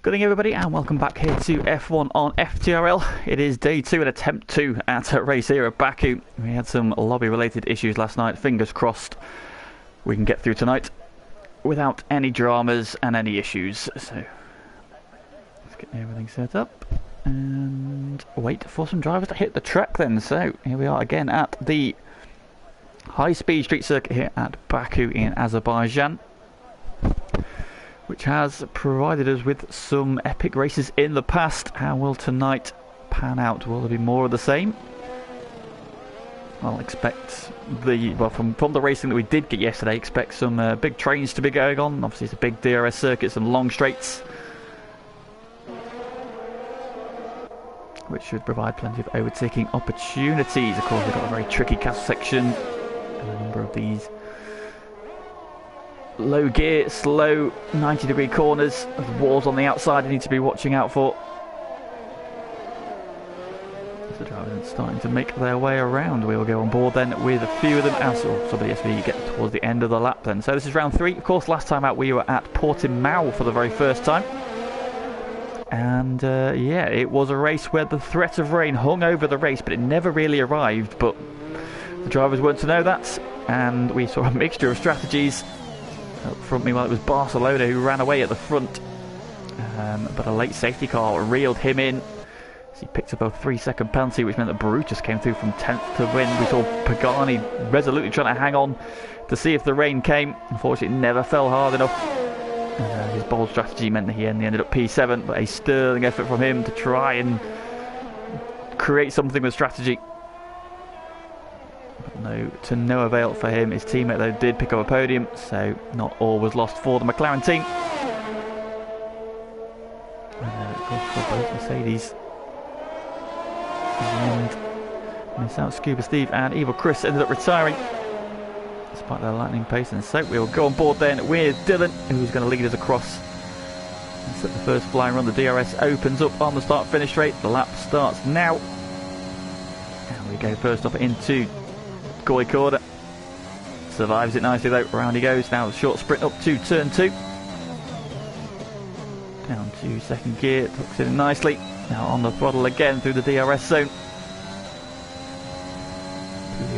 Good evening everybody and welcome back here to F1 on FTRL. It is day 2 and attempt 2 at a race here at Baku. We had some lobby related issues last night. Fingers crossed we can get through tonight without any dramas and any issues. So let's get everything set up and wait for some drivers to hit the track then. So here we are again at the high speed street circuit here at Baku in Azerbaijan, which has provided us with some epic races in the past. How will tonight pan out? Will there be more of the same? I'll expect from the racing that we did get yesterday, expect some big trains to be going on. Obviously it's a big DRS circuit, some long straights, which should provide plenty of overtaking opportunities. Of course we've got a very tricky castle section and a number of these low gear, slow 90-degree corners. There's walls on the outside you need to be watching out for. The drivers are starting to make their way around. We will go on board then with a few of them as somebody as we get towards the end of the lap then. So this is round 3. Of course last time out we were at Portimao for the very first time. And yeah, it was a race where the threat of rain hung over the race, but it never really arrived. But the drivers weren't to know that, and we saw a mixture of strategies. Up front, meanwhile, it was Barcelona who ran away at the front, but a late safety car reeled him in. So he picked up a 3-second penalty, which meant that Brutus came through from 10th to win. We saw Pagani resolutely trying to hang on to see if the rain came. Unfortunately, it never fell hard enough. His bold strategy meant that he ended up P7, but a sterling effort from him to try and create something with strategy. To no avail for him. His teammate though did pick up a podium, so not all was lost for the McLaren team. And of course for both Mercedes, and miss out Scuba Steve and Evil Chris ended up retiring despite their lightning pace. And so we'll go on board then with Dylan, who's going to lead us across and set the first flying run. The DRS opens up on the start finish straight. The lap starts now, and we go first off into Corsa. Survives it nicely though. Round he goes. Now the short sprint up to turn 2. Down to second gear. Tucks it in nicely. Now on the throttle again through the DRS zone. 2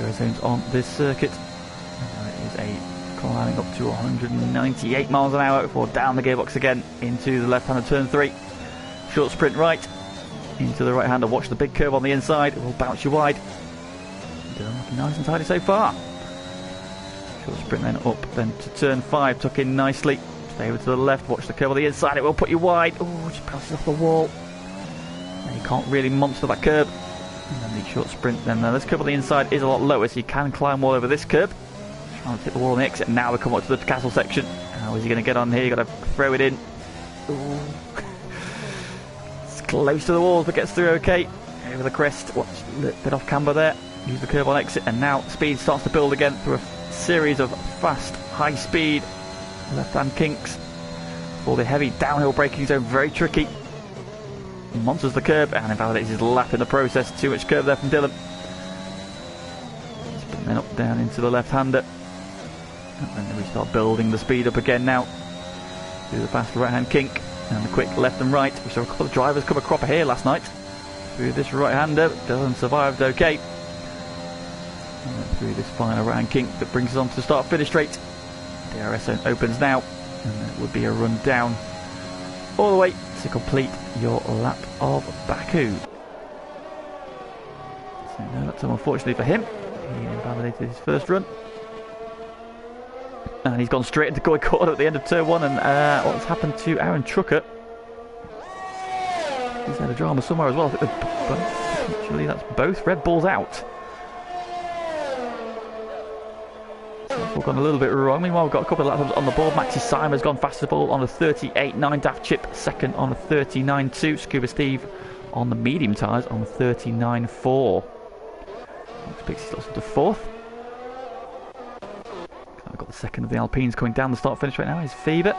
DRS zones on this circuit. And it is a climbing up to 198 miles an hour before down the gearbox again into the left-hander turn 3. Short sprint right into the right-hander. Watch the big curve on the inside. It will bounce you wide. Looking nice and tidy so far. Short sprint then up then to turn 5, tuck in nicely. Stay over to the left, watch the curve on the inside, it will put you wide. Oh, just bounces off the wall. And you can't really monster that curve. And then the short sprint then. Now this curve on the inside is a lot lower, so you can climb all over this curve. Trying to hit the wall on the exit. Now we come up to the castle section. How is he going to get on here? You've got to throw it in. Ooh. It's close to the walls, but gets through okay. Over the crest, watch a little bit off camber there. Use the curve on exit, and now speed starts to build again through a series of fast, high speed left-hand kinks. For the heavy downhill braking zone, very tricky. Monsters the curve and invalidates his lap in the process. Too much curve there from Dylan. Spin then up down into the left-hander. And then we start building the speed up again now. Through the fast right-hand kink and the quick left and right. We saw a couple of drivers come a cropper here last night. Through this right-hander, Dylan survived okay. And through this final right-hand kink that brings us on to the start-finish straight. DRS zone opens now, and that would be a run down all the way to complete your lap of Baku. So no lap time unfortunately for him. He invalidated his first run. And he's gone straight into Corsa at the end of turn 1, and what's happened to Aaron Trucker? He's had a drama somewhere as well. I think potentially that's both Red Bulls out. It's all gone a little bit wrong. Meanwhile, we've got a couple of laps on the board. Maxi Simon's gone fastest of all on a 38.9. Daft Chip second on a 39.2. Scuba Steve on the medium tyres on a 39.4. Pixie slots into 4th. I've got the second of the Alpines coming down the start finish right now. Is Fever.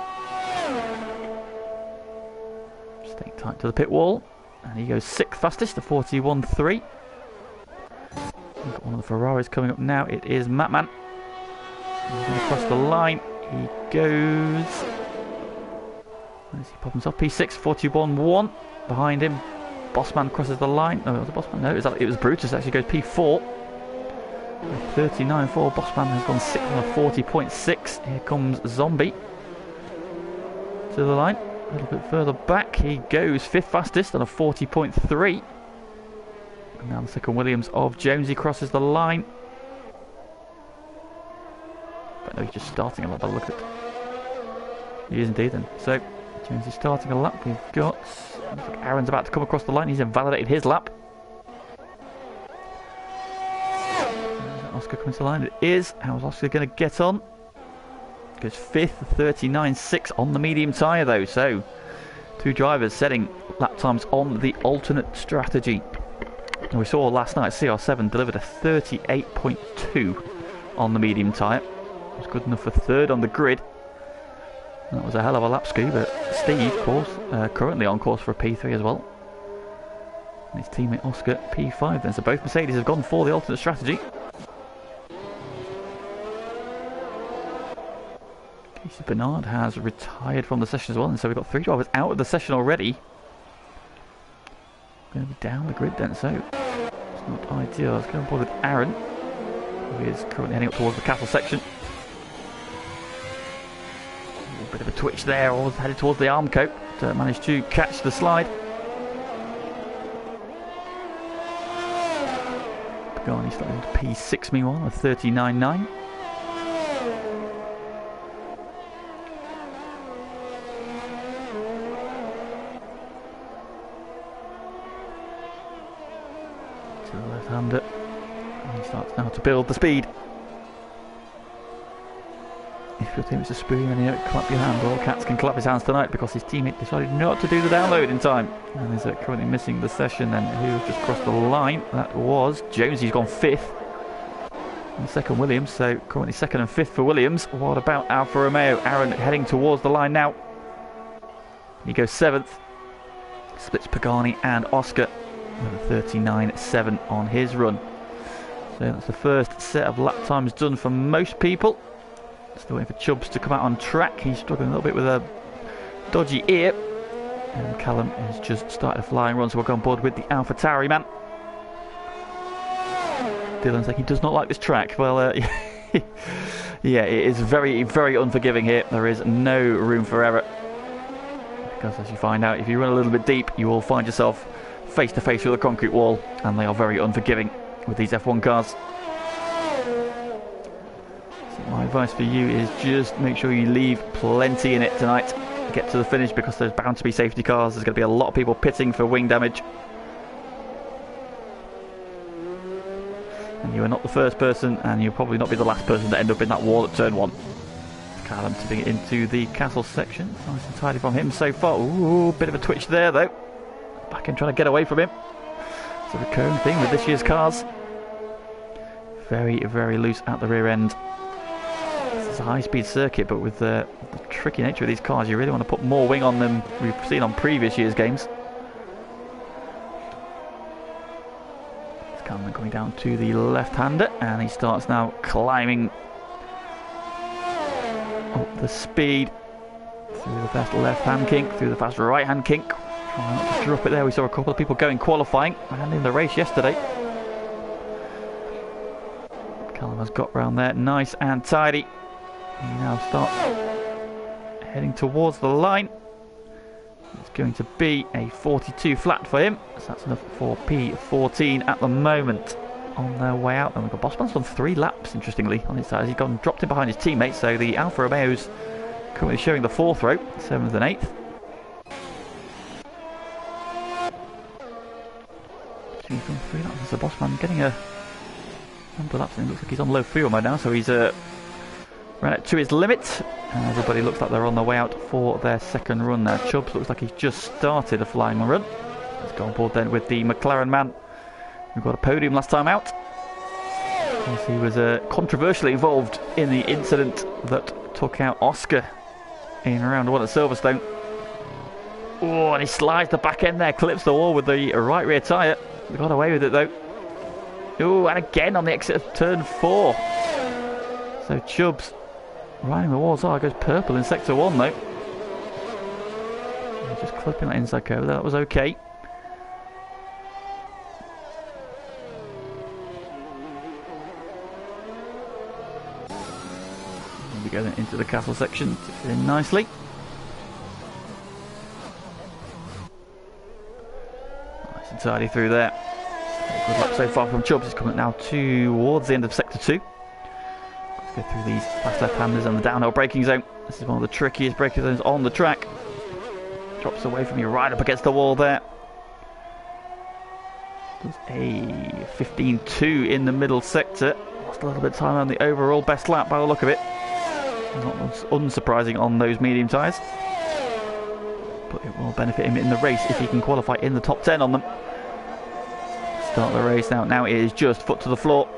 Staying tight to the pit wall. And he goes 6th fastest, the 41.3. We've got one of the Ferraris coming up now. It is Matman. He's going to cross the line. He goes As he pops himself, P6, 41-1. Behind him, Bossman crosses the line. Oh, it was the Bossman? No, it was Brutus actually goes P4. 39.4. Bossman has gone 6 on a 40.6. Here comes Zombie to the line. A little bit further back, he goes 5th fastest on a 40.3. And now the second Williams of Jonesy crosses the line. But no, he's just starting a lap. I'll look at it. He is indeed then. So, Jonesy starting a lap. We've got... looks like Aaron's about to come across the line. He's invalidated his lap. Oscar coming to the line. It is. How's Oscar going to get on? Goes 5th, 39.6 on the medium tyre though. So, two drivers setting lap times on the alternate strategy. And we saw last night CR7 delivered a 38.2 on the medium tyre. It was good enough for 3rd on the grid. That was a hell of a lap ski, but Steve, of course, currently on course for a P3 as well. And his teammate Oscar, P5 then. So both Mercedes have gone for the alternate strategy. Casey Bernard has retired from the session as well, and so we've got 3 drivers out of the session already. Going to be down the grid then, so it's not ideal. Let's go on board with Aaron, who is currently heading up towards the castle section. A bit of a twitch there, or headed towards the arm coat, but managed to catch the slide. Pagani starting into P6 meanwhile, with 39.9. To the left-hander, and he starts now to build the speed. If your team is a spoon, then you know, clap your hand. Well, Katz can clap his hands tonight because his teammate decided not to do the download in time. And is currently missing the session then. Who just crossed the line? That was Jones. He's gone 5th. And second Williams, so currently 2nd and 5th for Williams. What about Alfa Romeo? Aaron heading towards the line now. He goes 7th. Splits Pagani and Oscar with a 39.7 on his run. So that's the first set of lap times done for most people. Still waiting for Chubbs to come out on track. He's struggling a little bit with a dodgy ear. And Callum has just started a flying run, so we'll go on board with the AlphaTauri man. Dylan's like, he does not like this track. Well, yeah, it is very, very unforgiving here. There is no room for error. Because as you find out, if you run a little bit deep, you will find yourself face to face with a concrete wall. And they are very unforgiving with these F1 cars. My advice for you is just make sure you leave plenty in it tonight. Get to the finish because there's bound to be safety cars. There's going to be a lot of people pitting for wing damage. And you are not the first person, and you'll probably not be the last person to end up in that wall at turn 1. Callum tipping it into the castle section. Nice and tidy from him so far. Ooh, bit of a twitch there though. Back in trying to get away from him. It's a recurring thing with this year's cars. Very, very loose at the rear end. It's a high-speed circuit, but with the tricky nature of these cars, you really want to put more wing on them we've seen on previous year's games. It's Cameron going down to the left-hander, and he starts now climbing up the speed through the fast left-hand kink, through the fast right-hand kink. Trying not to drop it there. We saw a couple of people going qualifying and in the race yesterday. Callum has got round there, nice and tidy. He now starts heading towards the line. It's going to be a 42 flat for him, so that's enough for P14 at the moment. On their way out, and we've got Bossman's done 3 laps, interestingly, on his side. He's gone dropped in behind his teammates, so the Alfa Romeo's currently showing the 4th row, 7th and 8th. He's done 3 laps, so Bossman getting a number of laps, and it looks like he's on low fuel mode now, so he's ran it to his limit, and everybody looks like they're on their way out for their second run now. Chubbs looks like he's just started a flying run. Let's go on board then with the McLaren man, who got a podium last time out. As he was controversially involved in the incident that took out Oscar in round 1 at Silverstone. Oh, and he slides the back end there, clips the wall with the right rear tyre. Got away with it though. Oh, and again on the exit of turn 4. So Chubbs riding the walls. Oh, it goes purple in sector 1 though. Just clipping that inside curve, that was okay. We go then into the castle section to fit in nicely. Nice and tidy through there. Good luck so far from Chubbs. He's coming now towards the end of sector 2. Let's go through these fast left-handers and the downhill braking zone. This is one of the trickiest braking zones on the track. Drops away from you right up against the wall there. Does a 15.2 in the middle sector. Lost a little bit of time on the overall best lap by the look of it. Not unsurprising on those medium tyres. But it will benefit him in the race if he can qualify in the top 10 on them. Start the race now. Now it is just foot to the floor.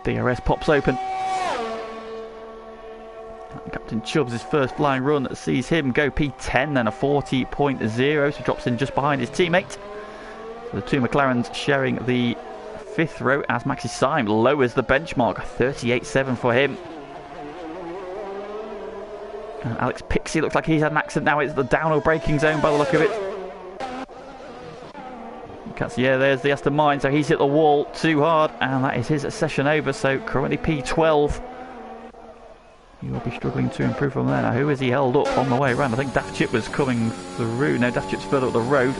DRS pops open. Captain Chubbs' first flying run sees him go P10, then a 40.0, so drops in just behind his teammate. So the two McLarens sharing the 5th row as Maxi Syme lowers the benchmark, 38.7 for him. And Alex Pixie looks like he's had an accident now. It's the downhill braking zone by the look of it. Yeah, there's the Aston Martin, so he's hit the wall too hard, and that is his session over, so currently P12. He will be struggling to improve from there. Now, who is he held up on the way around? I think Daft Chip was coming through. No, Daft Chip's further up the road.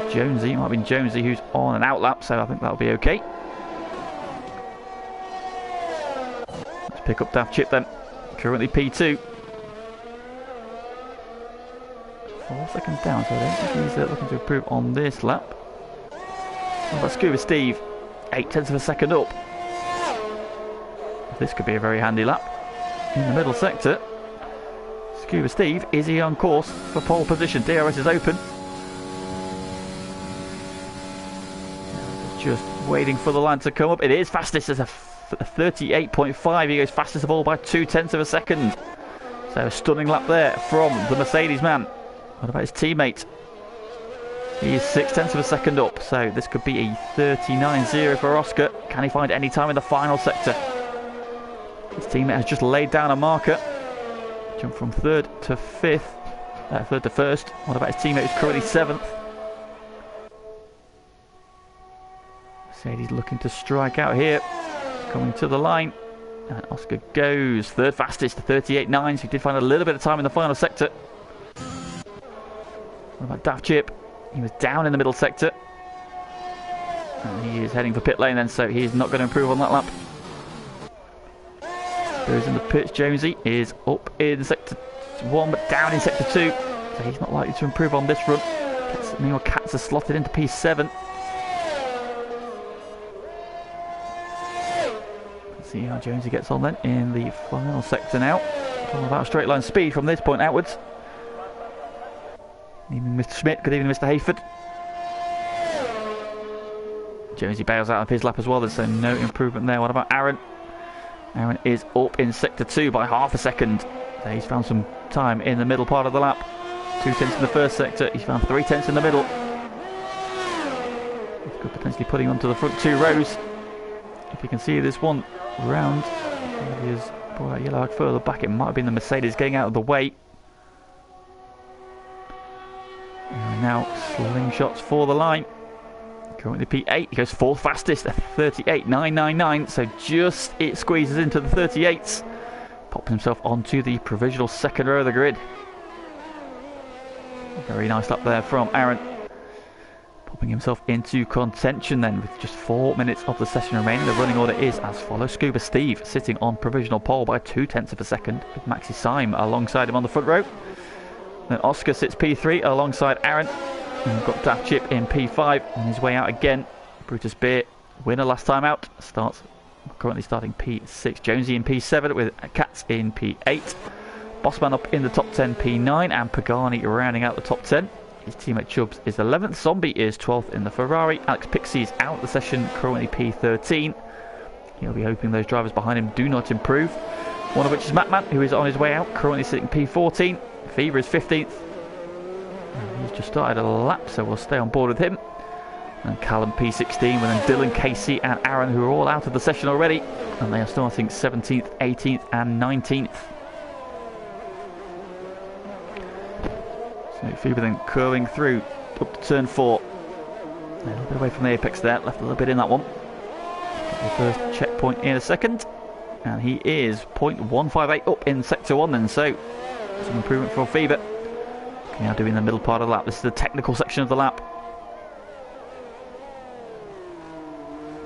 Jonesy, it might have been Jonesy who's on an outlap, so I think that'll be okay. Let's pick up Daft Chip then. Currently P2. 4 seconds down, so I don't think he's looking to improve on this lap. What about Scuba Steve? 0.8 of a second up. This could be a very handy lap. In the middle sector, Scuba Steve, is he on course for pole position? DRS is open. Just waiting for the line to come up. It is fastest as a 38.5. He goes fastest of all by 0.2 of a second. So a stunning lap there from the Mercedes man. What about his teammate? He is 0.6 of a second up. So this could be a 39.0 for Oscar. Can he find any time in the final sector? His teammate has just laid down a marker. Jump from 3rd to 5th. 3rd to 1st. What about his teammate who's currently 7th? Mercedes looking to strike out here. Coming to the line. And Oscar goes 3rd fastest to 38.9. So he did find a little bit of time in the final sector. What about Daft Chip? He was down in the middle sector. And he is heading for pit lane then, so he's not going to improve on that lap. Goes in the pits. Jonesy is up in sector 1 but down in sector 2, so he's not likely to improve on this run. Meanwhile, Katz are slotted into P7. Let's see how Jonesy gets on then in the final sector now. It's all about straight line speed from this point outwards. Good evening, Mr. Schmidt. Good evening, Mr. Hayford. Jonesy bails out of his lap as well, so no improvement there. What about Aaron? Aaron is up in sector 2 by half a second. So he's found some time in the middle part of the lap. 0.2 in the first sector. He's found 0.3 in the middle. He's good potentially putting onto the front 2 rows. If you can see this one round, he is brought that yellow flag further back. It might have been the Mercedes getting out of the way. And now slingshots for the line. Currently P8, he goes 4th fastest at 38.999, so just it squeezes into the 38s. Pops himself onto the provisional 2nd row of the grid. Very nice lap there from Aaron. Popping himself into contention then with just 4 minutes of the session remaining. The running order is as follows. Scuba Steve sitting on provisional pole by 0.2 of a second with Maxi Syme alongside him on the front row. Then Oscar sits P3 alongside Aaron. And we've got Daft Chip in P5 on his way out again. Brutus Beer, winner last time out, currently starting P6. Jonesy in P7 with Katz in P8. Bossman up in the top 10, P9, and Pagani rounding out the top 10. His teammate Chubbs is 11th. Zombie is 12th in the Ferrari. Alex Pixie is out of the session, currently P13. He'll be hoping those drivers behind him do not improve. One of which is Matman, who is on his way out, currently sitting P14. Fever is 15th. He's just started a lap, so we'll stay on board with him. And Callum P16, with then Dylan, Casey and Aaron, who are all out of the session already. And they are starting 17th, 18th and 19th. So FIBA then curling through up to turn 4. A little bit away from the apex there, left a little bit in that one. Get the first checkpoint in a second. And he is 0.158 up in sector 1 then, so some improvement for FIBA. Now doing the middle part of the lap. This is the technical section of the lap.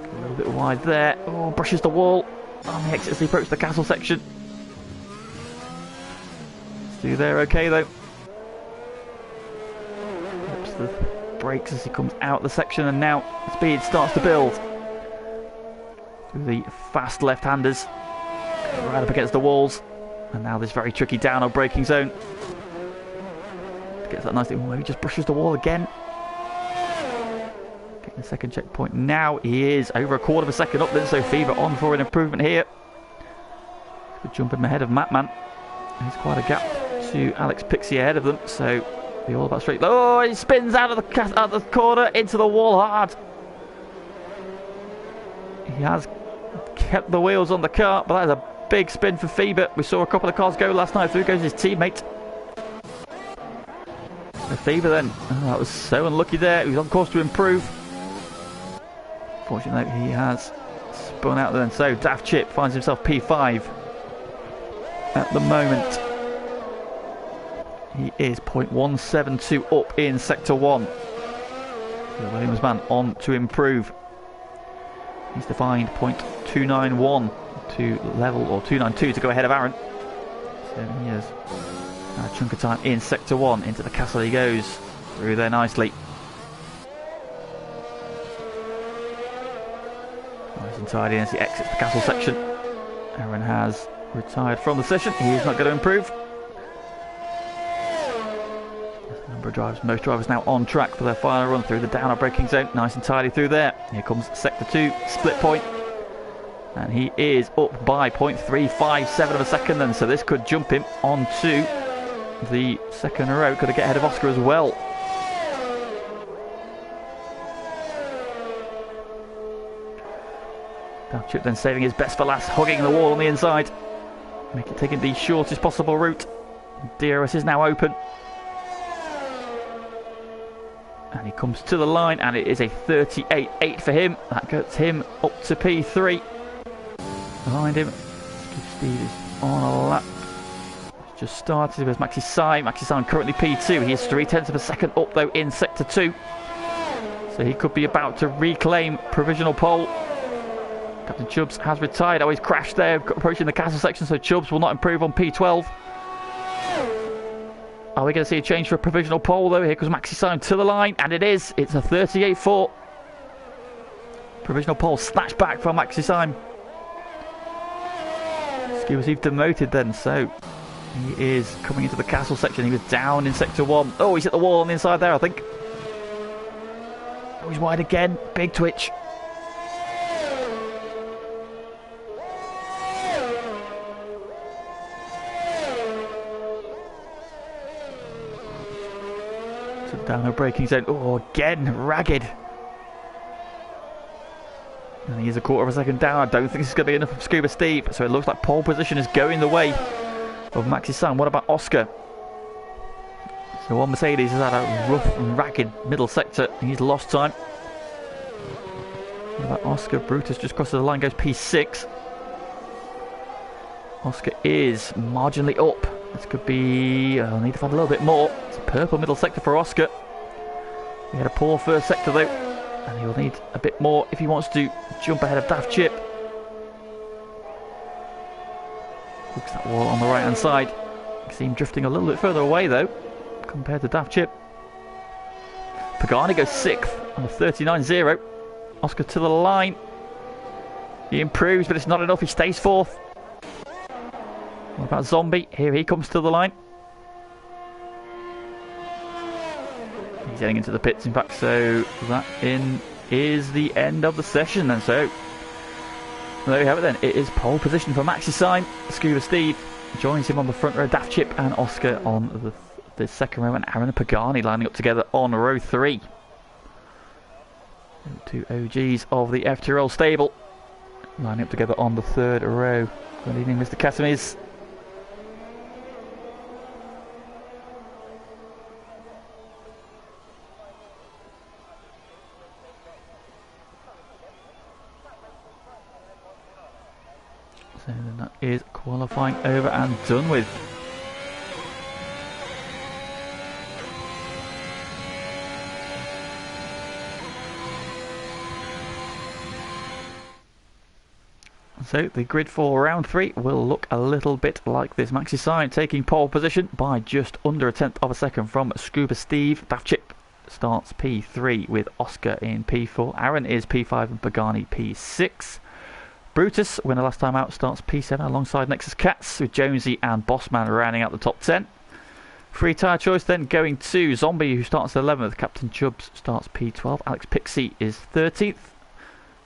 A little bit wide there. Oh, brushes the wall on the exit as he approaches the castle section. Still there okay though. Ups the brakes as he comes out the section, and now speed starts to build. Through the fast left-handers. Right up against the walls. And now this very tricky downhill braking zone. Gets that nice thing where he just brushes the wall again. Getting the second checkpoint now. He is over a quarter of a second up then, so FIBA on for an improvement here. Good jump him ahead of Matman. There's quite a gap to Alex Pixie ahead of them, so be all about straight. Oh, he spins out of the corner into the wall hard. He has kept the wheels on the car, but that is a big spin for FIBA. We saw a couple of cars go last night. Through goes his teammate. FIBA then, that was so unlucky there. He was on course to improve. Fortunately, he has spun out then. So Daft Chip finds himself P5 at the moment. He is 0.172 up in sector 1. The Williams man on to improve. He's defined 0.291 to level, or 292 to go ahead of Aaron. So he has a chunk of time in sector 1. Into the castle he goes. Through there nicely. Nice and tidy as he exits the castle section. Aaron has retired from the session. He is not going to improve. There's a number of drivers, most drivers now on track for their final run through the downhill braking zone. Nice and tidy through there. Here comes sector 2, split point. And he is up by 0.357 of a second then, so this could jump him onto the second row. Could have get ahead of Oscar as well. Daft Chip then saving his best for last, hugging the wall on the inside. Taking the shortest possible route. DRS is now open. And he comes to the line, and it is a 38.8 for him. That gets him up to P3. Behind him, Steve is on a lap. It's just started. There's Maxi Sai. Maxi Sai currently P2. He is 0.3 of a second up though in sector 2. So he could be about to reclaim provisional pole. Captain Chubbs has retired. Oh, he's crashed there, approaching the castle section, so Chubbs will not improve on P12. Are we going to see a change for a provisional pole though? Here comes Maxi Sai to the line, and it is. It's a 38.4. Provisional pole snatched back from Maxi Sai. He was demoted then, so he is coming into the castle section. He was down in sector 1. Oh, he's hit the wall on the inside there, I think. Oh, he's wide again. Big twitch. So down the braking zone. Oh, again, ragged. And he is a quarter of a second down. I don't think this is going to be enough for Scuba Steve. So it looks like pole position is going the way of Maxi San. What about Oscar? So one Mercedes has had a rough and ragged middle sector. He's lost time. What about Oscar? Brutus just crosses the line, goes P6. Oscar is marginally up. This could be... I'll need to find a little bit more. It's a purple middle sector for Oscar. He had a poor first sector though. And he'll need a bit more if he wants to jump ahead of Daft Chip. Looks that wall on the right hand side. You can see him drifting a little bit further away though, compared to Daft Chip. Pagani goes 6th on a 39.0. Oscar to the line. He improves, but it's not enough. He stays 4th. What about Zombie? Here he comes to the line. He's heading into the pits, in fact, so that is the end of the session then. So there you have it then. It is pole position for Maxi Sign. Scuba Steve joins him on the front row. Daft Chip and Oscar on the second row, and Aaron and Pagani lining up together on row 3. Two OGs of the FTRL stable lining up together on the third row. Good evening, Mr. Casimirs. So then that is qualifying over and done with. So the grid for round 3 will look a little bit like this. Maxi Sign taking pole position by just under a tenth of a second from Scuba Steve. Daft Chip starts P3 with Oscar in P4. Aaron is P5 and Pagani P6. Brutus, winner last time out, starts P7 alongside Nexus Cats with Jonesy and Bossman rounding out the top 10. Free tyre choice then going to Zombie, who starts 11th. Captain Chubbs starts P12. Alex Pixie is 13th.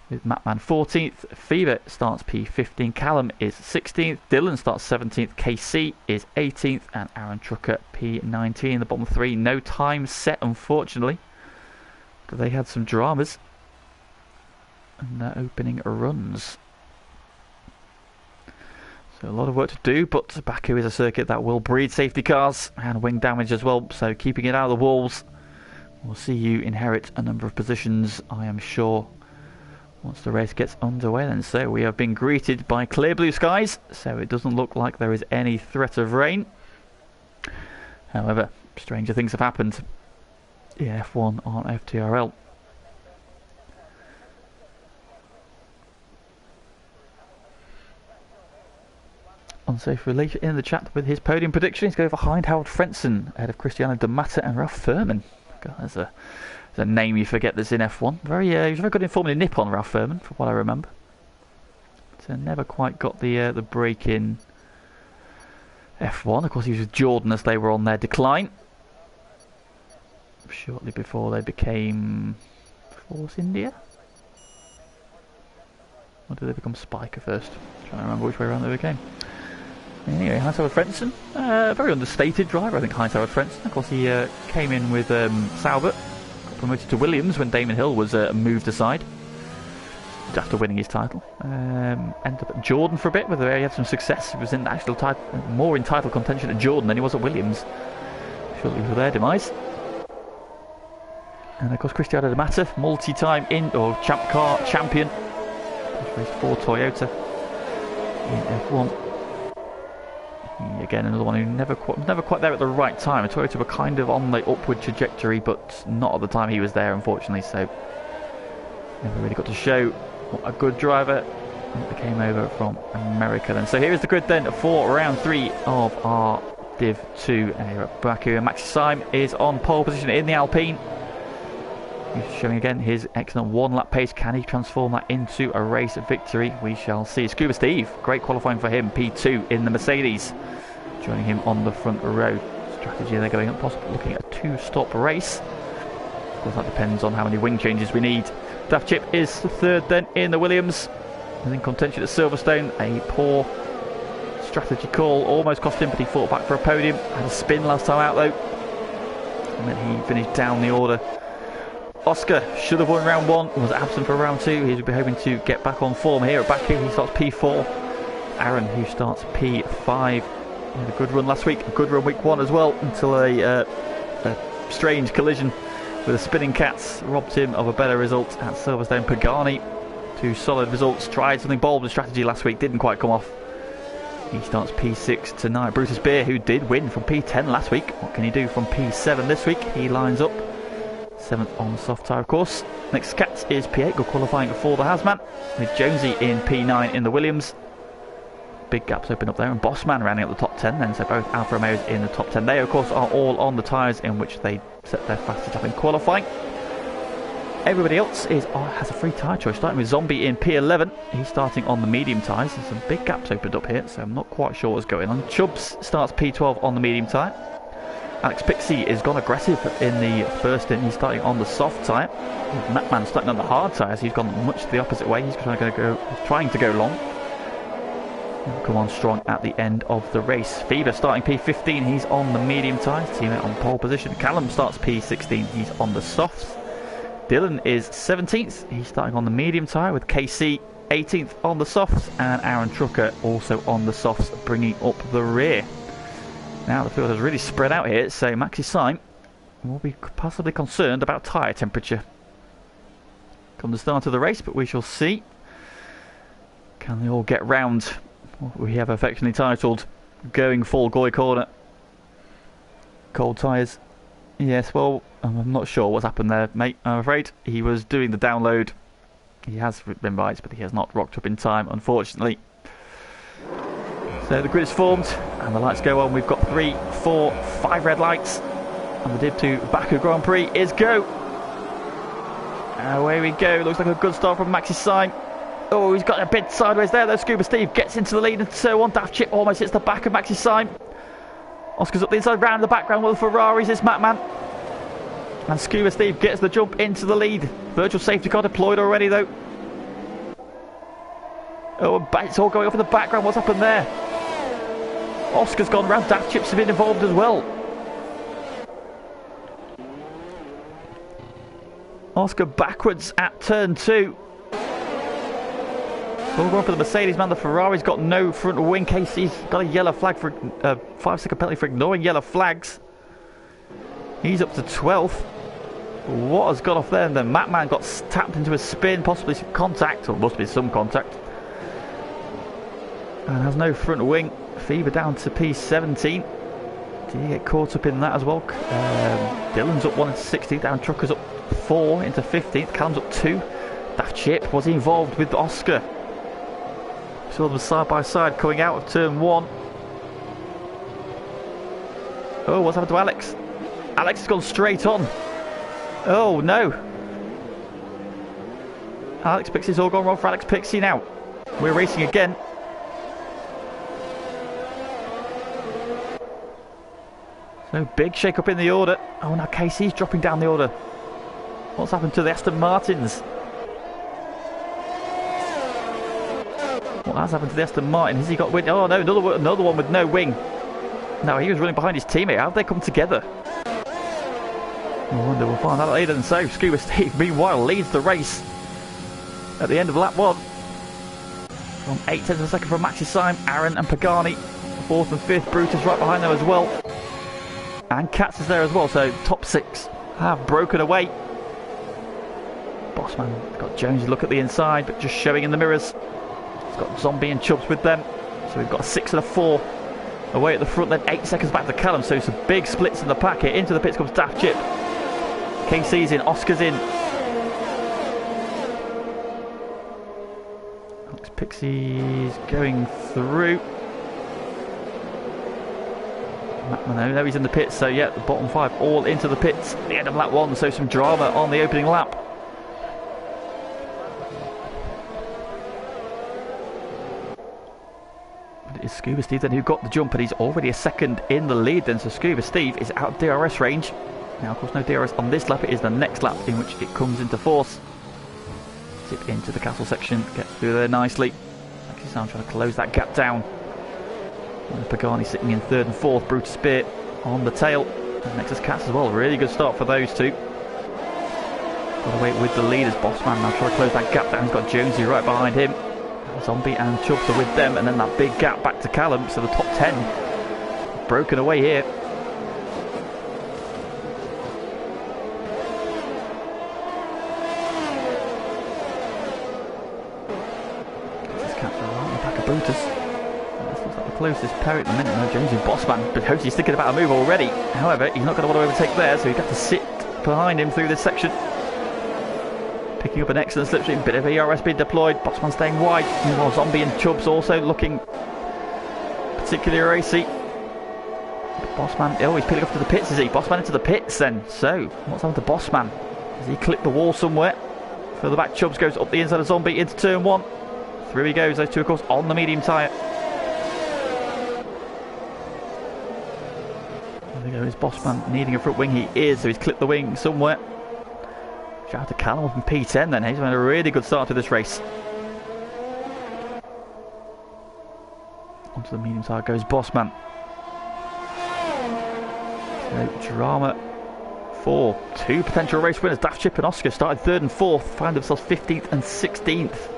With Matman 14th, Fever starts P15, Callum is 16th, Dylan starts 17th, KC is 18th, and Aaron Trucker P19. The bottom 3, no time set unfortunately, but they had some dramas in their opening runs. So a lot of work to do, but Baku is a circuit that will breed safety cars and wing damage as well, so keeping it out of the walls. We'll see you inherit a number of positions, I am sure, once the race gets underway then. So we have been greeted by clear blue skies, so it doesn't look like there is any threat of rain. However, stranger things have happened in F1 on FTRL. Unsafe for later in the chat with his podium prediction. He's going behind Harold Frentzen ahead of Cristiano De Matta and Ralph Furman. God, there's a name you forget that's in F1. He was very good in Formula Nippon, Ralph Furman, from what I remember. So never quite got the break in F1. Of course, he was with Jordan as they were on their decline. Shortly before they became Force India? Or did they become Spiker first? I'm trying to remember which way around they became. Anyway, Heinz-Howard Frentzen, very understated driver, I think, Heinz-Howard Frentzen. Of course, he came in with Sauber, got promoted to Williams when Damon Hill was moved aside after winning his title. Ended up at Jordan for a bit, where he had some success. He was in actual more in title contention at Jordan than he was at Williams, shortly before their demise. And of course, Cristiano De Matta, multi-time champ car champion. He's raced for Toyota in F1. Again, another one who never quite there at the right time. Toyota were kind of on the upward trajectory, but not at the time he was there, unfortunately. So never really got to show what a good driver came over from America. Then, so here is the grid then for round 3 of our Div 2 here at Baku. And Maxi Syme is on pole position in the Alpine. He's showing again his excellent one-lap pace. Can he transform that into a race victory? We shall see. Scuba Steve, great qualifying for him. P2 in the Mercedes, joining him on the front row. Strategy they're going up, possibly looking at a 2-stop race. Of course, that depends on how many wing changes we need. Daft Chip is third then in the Williams. And in contention at Silverstone, a poor strategy call almost cost him, but he fought back for a podium. Had a spin last time out though, and then he finished down the order. Oscar should have won round 1, was absent for round 2. He'll be hoping to get back on form here at Baku. He starts P4. Aaron, who starts P5. He had a good run last week, a good run week 1 as well, until a strange collision with the spinning cats robbed him of a better result at Silverstone. Pagani, 2 solid results. Tried something bold with strategy last week, didn't quite come off. He starts P6 tonight. Brutus Beer, who did win from P10 last week, what can he do from P7 this week? He lines up 7th on soft tyre, of course. Next Cats is P8, good qualifying for the Hazman, with Jonesy in P9 in the Williams. Big gaps open up there, and Bossman rounding up the top 10 then, so both Alfa Romeos in the top 10. They, of course, are all on the tyres in which they set their fastest lap in qualifying. Everybody else has a free tyre choice, starting with Zombie in P11. He's starting on the medium tyres. There's some big gaps opened up here, so I'm not quite sure what's going on. Chubbs starts P12 on the medium tyre. Alex Pixie has gone aggressive in the first stint. He's starting on the soft tyre. Matman starting on the hard tyres. He's gone much the opposite way. He's trying to go long. He'll come on strong at the end of the race. Fever starting P15. He's on the medium tyres. Teammate on pole position. Callum starts P16. He's on the softs. Dylan is 17th. He's starting on the medium tyre with KC 18th on the softs. And Aaron Trucker also on the softs, bringing up the rear. Now the field has really spread out here, so Maxi Syme will be possibly concerned about tyre temperature come the start of the race, but we shall see. Can they all get round We have affectionately titled Going Full Goy Corner. Cold tyres. Yes, well, I'm not sure what's happened there, mate. I'm afraid he was doing the download. He has been right, but he has not rocked up in time, unfortunately. So the grid is formed, and the lights go on. We've got 3, 4, 5 red lights. And the div to Baku Grand Prix is go. Away we go. Looks like a good start from Maxi Syme. Oh, he's got a bit sideways there, though. Scuba Steve gets into the lead, and so on. Daft Chip almost hits the back of Maxi Syme. Oscar's up the inside, round the background with the Ferraris. It's Matman. And Scuba Steve gets the jump into the lead. Virtual safety car deployed already, though. Oh, it's all going off in the background. What's happened there? Oscar's gone round. Daft Chip's been involved as well. Oscar backwards at turn 2. So we're going for the Mercedes man. The Ferrari's got no front wing. Casey's got a yellow flag for 5-second penalty for ignoring yellow flags. He's up to 12th. What has got off there? And then Matman got tapped into a spin, possibly some contact, or must be some contact. And has no front wing. Fever down to P17. Did he get caught up in that as well? Dylan's up 1 into 16th. Down Trucker's up 4 into 15th. Callum's up 2. Daft Chip, was he involved with Oscar? Saw them side by side coming out of turn 1. Oh, what's happened to Alex? Alex has gone straight on. Oh no. Alex Pixie's all gone wrong for Alex Pixie now. We're racing again. No big shake up in the order. Oh, now Casey's dropping down the order. What's happened to the Aston Martins? What has happened to the Aston Martin? Has he got wing? Oh no, another one with no wing. No, he was running behind his teammate. How have they come together? No wonder we'll find out later. And so Scuba Steve, meanwhile, leads the race at the end of lap 1. From 8/10 of a second from Maxi Syme, Aaron and Pagani. 4th and 5th, Brutus right behind them as well. And Katz is there as well, so top 6 have broken away. Bossman got Jonesy look at the inside, but just showing in the mirrors. He's got Zombie and Chubbs with them. So we've got a 6 and a 4 away at the front, then 8 seconds back to Callum, so some big splits in the pack here. Into the pits comes Daft Chip. KC's in, Oscar's in. Alex Pixie's going through. No, he's in the pits, so yeah, the bottom 5 all into the pits at the end of lap 1, so some drama on the opening lap. But it is Scuba Steve then who got the jump, and he's already a second in the lead then, so Scuba Steve is out of DRS range. Now, of course, no DRS on this lap. It is the next lap in which it comes into force. Tip into the castle section, get through there nicely. Actually, I'm trying to close that gap down. And Pagani sitting in 3rd and 4th, Brutus Spear on the tail. And Nexus Cats as well, really good start for those two. Got to wait with the leaders, Bossman now trying to close that gap down. He's got Jonesy right behind him. Zombie and Chubbs are with them, and then that big gap back to Callum, so the top 10 broken away here. This Cats are right in the back of Brutus. Closest pair at the minute. No, Jonesy Bossman, but Hosey's thinking about a move already. However, he's not going to want to overtake there, so he's got to sit behind him through this section. Picking up an excellent slipstream, bit of ERS being deployed. Bossman staying wide. Meanwhile, Zombie and Chubbs also looking particularly racy. But Bossman, oh, he's peeling off to the pits, is he? Bossman into the pits then. So, what's happened to Bossman? Has he clipped the wall somewhere? Further back, Chubbs goes up the inside of Zombie into turn 1. Through he goes, those two, of course, on the medium tyre. There is Bossman needing a front wing. He is, so he's clipped the wing somewhere. Shout out to Callum from P10 then. He's had a really good start to this race. Onto the medium tyre goes Bossman. So, drama for 2 potential race winners. Daft Chip and Oscar started 3rd and 4th, found themselves 15th and 16th.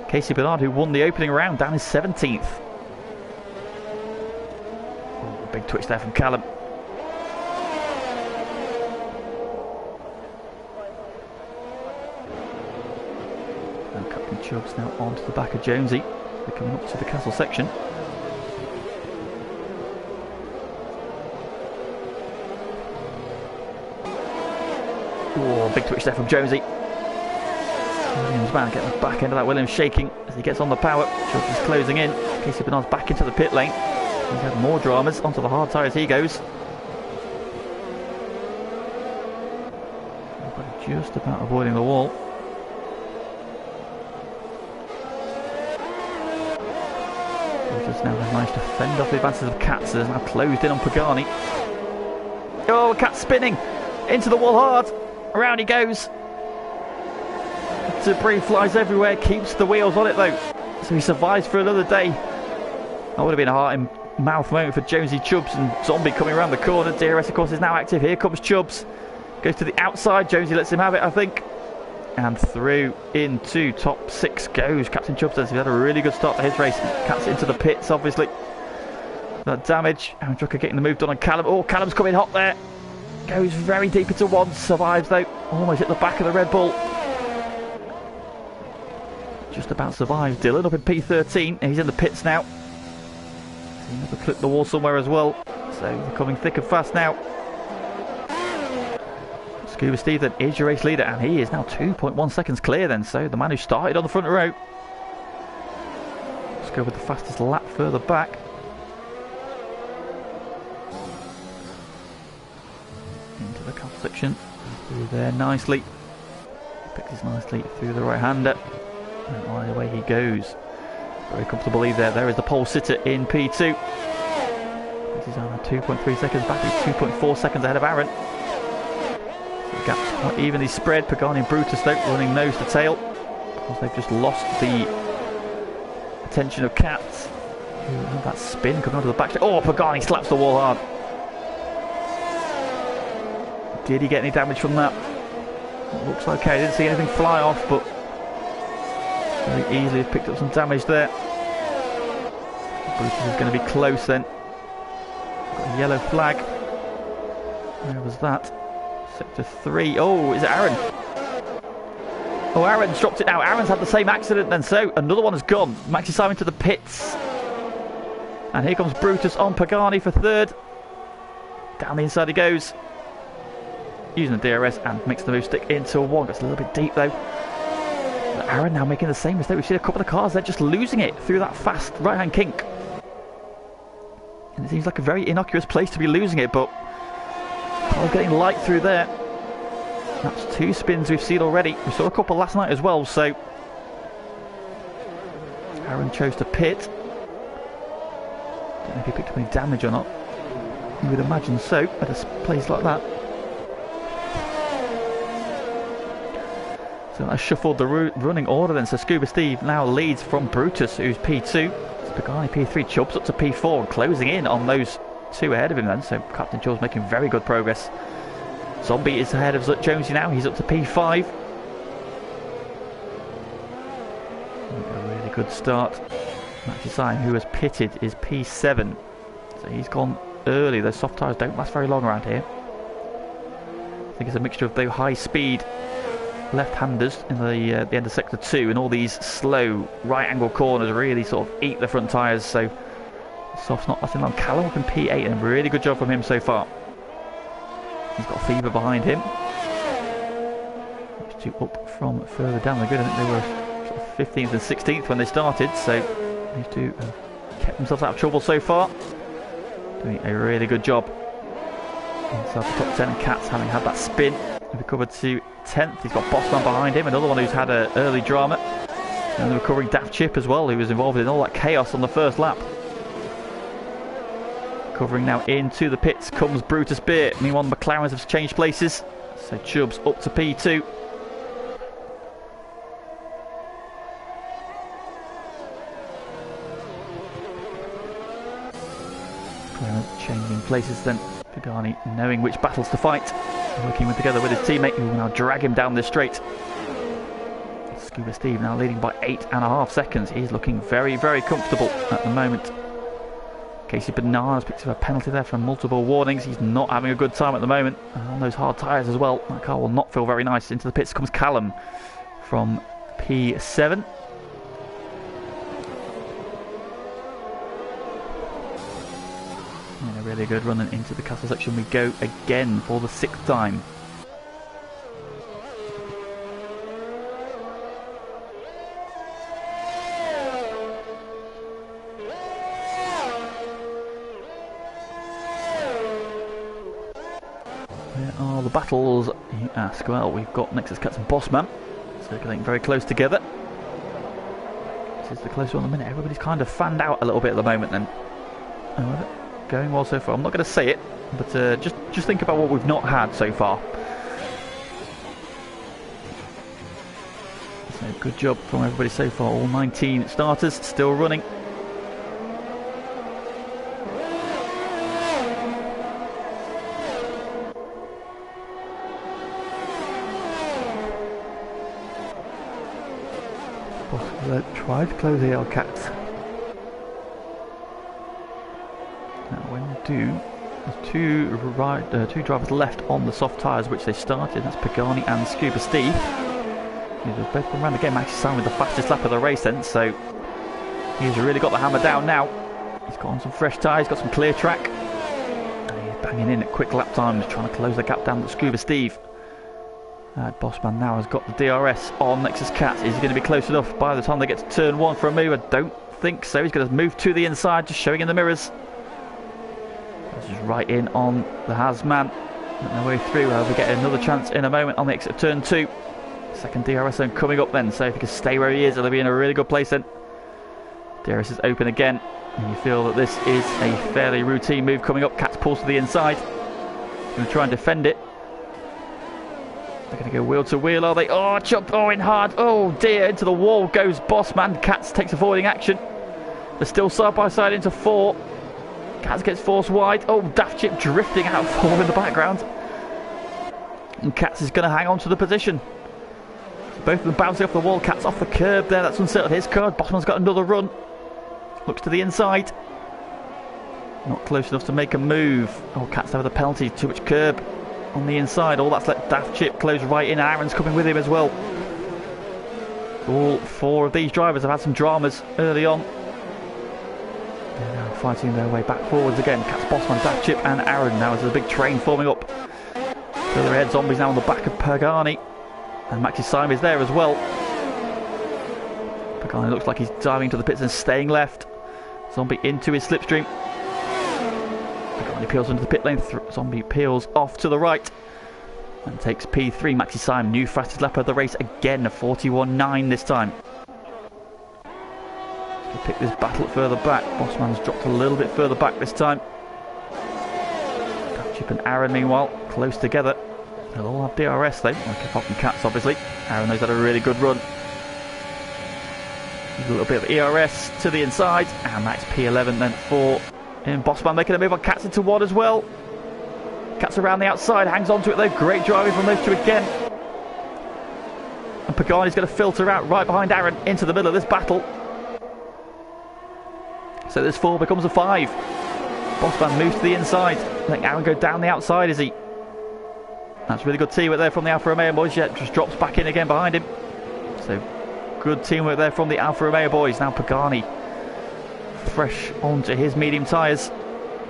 Casey Bernard, who won the opening round, down is 17th. Oh, big twitch there from Callum. Chubbs now onto the back of Jonesy. They're coming up to the castle section. Oh, big twitch there from Jonesy. Williams man getting the back end of that. Williams shaking as he gets on the power. Chubbs is closing in. Casey Bernard's back into the pit lane. He's had more dramas. Onto the hard tyres he goes. Just about avoiding the wall. Just now has managed to fend off the advances of Katz. Has now closed in on Pagani. Oh, Katz spinning into the wall hard. Around he goes. Debris flies everywhere. Keeps the wheels on it though, so he survives for another day. That would have been a heart in mouth moment for Jonesy Chubbs, and Zombie coming around the corner. DRS of course is now active. Here comes Chubbs. Goes to the outside. Jonesy lets him have it, I think. And through into top 6 goes Captain Chubbs. He's had a really good start to his race. Cuts into the pits, obviously. That damage. Aaron Drucker getting the move done on Callum. Oh, Callum's coming hot there. Goes very deep into one. Survives though. Almost hit the back of the Red Bull. Just about survives. Dylan up in P13. He's in the pits now. He never clipped the wall somewhere as well. So they're coming thick and fast now. Scuba Steve then is your race leader, and he is now 2.1 seconds clear then, so the man who started on the front row. Let's go with the fastest lap further back. Into the car section, through there nicely. Picks his nicely through the right hander, and on the way he goes. Very comfortable lead there. There is the pole sitter in P2. This is on 2.3 seconds back, he's 2.4 seconds ahead of Aaron. Gaps quite evenly spread. Pagani and Brutus though running nose to tail, because they've just lost the attention of Katz, who had that spin coming onto the back. Oh, Pagani slaps the wall hard. Did he get any damage from that? It looks okay. I didn't see anything fly off, but very easily picked up some damage there. Brutus is going to be close then. Got a yellow flag. Where was that? Sector 3. Oh, is it Aaron? Oh, Aaron's dropped it now. Aaron's had the same accident then, so another one has gone. Maxi Simon to the pits. And here comes Brutus on Pagani for third. Down the inside he goes. Using the DRS and makes the move stick into one. Gets a little bit deep though. But Aaron now making the same mistake. We've seen a couple of cars there just losing it through that fast right-hand kink. And it seems like a very innocuous place to be losing it, but cars getting light through there. That's 2 spins we've seen already. We saw a couple last night as well, so Aaron chose to pit. Don't know if he picked up any damage or not. You would imagine so at a place like that. So that shuffled the running order then. So Scuba Steve now leads from Brutus, who's P2. Pagani P3, Chubbs up to P4 and closing in on those 2 ahead of him then. So Captain Chubbs making very good progress. Zombie is ahead of Jonesy now. He's up to P5. A really good start. Maxi Simon, who has pitted, is P7. So he's gone early. Those soft tyres don't last very long around here. I think it's a mixture of the high speed left-handers in the end of sector 2 and all these slow right angle corners really sort of eat the front tyres, so soft's not lasting long. Callum up in P8 and a really good job from him so far. He's got Fever behind him. Those 2 up from further down the grid. I think they were sort of 15th and 16th when they started, so these 2 have kept themselves out of trouble so far. Doing a really good job inside the top 10. Katz having had that spin, recovered to 10th. He's got Bossman behind him, another one who's had an early drama, and the recovering Daft Chip as well, who was involved in all that chaos on the first lap. Covering now into the pits comes Brutus Beer. Meanwhile the McLarens have changed places, so Chubbs up to P2. McLaren changing places then. Pagani knowing which battles to fight, working together with his teammate who will now drag him down this straight. Scuba Steve now leading by 8.5 seconds. He's looking very, very comfortable at the moment. Casey Bernard has picked up a penalty there for multiple warnings. He's not having a good time at the moment. And on those hard tyres as well. That car will not feel very nice. Into the pits comes Callum from P7. And a really good run, and into the castle section we go again for the 6th time. Where are the battles, you ask? Well, we've got Nexus Cats and Bossman circulating very close together. This is the close one at the minute. Everybody's kind of fanned out a little bit at the moment then. However, going well so far. I'm not going to say it, but just think about what we've not had so far. So good job from everybody so far. All 19 starters still running. Try to close the Cats. Now when you do, there's two drivers left on the soft tyres which they started. That's Pagani and Scuba Steve. They've both come around again. Actually signed with the fastest lap of the race then, so he's really got the hammer down now. He's got on some fresh tyres, got some clear track. And he's banging in at quick lap times, trying to close the gap down to Scuba Steve. Bossman now has got the DRS on Nexus Cat. Is he going to be close enough by the time they get to turn 1 for a move? I don't think so. He's going to move to the inside, just showing in the mirrors. This is right in on the Hazman. Making their way through. We get another chance in a moment on the exit of turn 2. Second DRS zone coming up then, so if he can stay where he is, he'll be in a really good place then. DRS is open again, and you feel that this is a fairly routine move coming up. Cat's pulls to the inside. He's going to try and defend it. They're going to go wheel to wheel, are they? Oh, jump, oh, in hard. Oh dear, into the wall goes Bossman. Cats takes avoiding action. They're still side by side into 4. Cats gets forced wide. Oh, Daft Chip drifting out of 4 in the background. And Cats is going to hang on to the position. Both of them bouncing off the wall. Cats off the curb there. That's unsettled his card. Bossman's got another run. Looks to the inside. Not close enough to make a move. Oh, Cats have the penalty. Too much curb on the inside. All that's let Daft Chip close right in. Aaron's coming with him as well. All 4 of these drivers have had some dramas early on. They're now fighting their way back forwards again. Cats, Bossman, Daft Chip and Aaron. Now there's a big train forming up. Further ahead, Zombies now on the back of Pagani. And Maxi Syme is there as well. Pagani looks like he's diving to the pits and staying left. Zombie into his slipstream. Pagani peels into the pit lane. Zombie peels off to the right and takes P3. Maxi Syme, new fastest lap of the race again, a 41.9 this time. He'll pick this battle further back. Bossman's dropped a little bit further back this time. Chip and Aaron, meanwhile, close together. They'll all have DRS though, like apart from Cats obviously. Aaron has had a really good run. A little bit of ERS to the inside, and that's P11 then for him. Bossman making a move on Cats into 1 as well. Cats around the outside, hangs on to it though. Great driving from those 2 again. And Pagani's going to filter out right behind Aaron into the middle of this battle. So this 4 becomes a 5. Bossman moves to the inside. Letting Aaron go down the outside, is he? That's really good teamwork there from the Alfa Romeo boys. Yeah, just drops back in again behind him. So good teamwork there from the Alfa Romeo boys. Now Pagani fresh onto his medium tyres.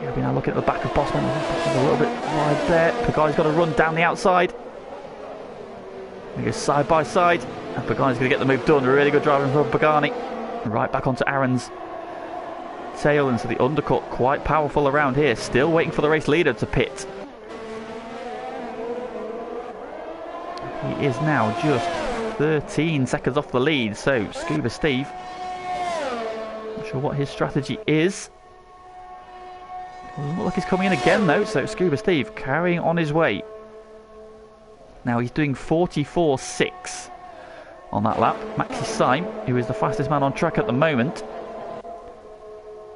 Yeah, we're now looking at the back of Bossman. A little bit wide there. Pagani's got to run down the outside. He goes side by side, and Pagani's going to get the move done. Really good driving from Pagani. Right back onto Aaron's tail, and so the undercut quite powerful around here. Still waiting for the race leader to pit. He is now just 13 seconds off the lead, so Scuba Steve, not sure what his strategy is. Doesn't look like he's coming in again though, so Scuba Steve carrying on his way. Now he's doing 44.6 on that lap. Maxi Syme, who is the fastest man on track at the moment,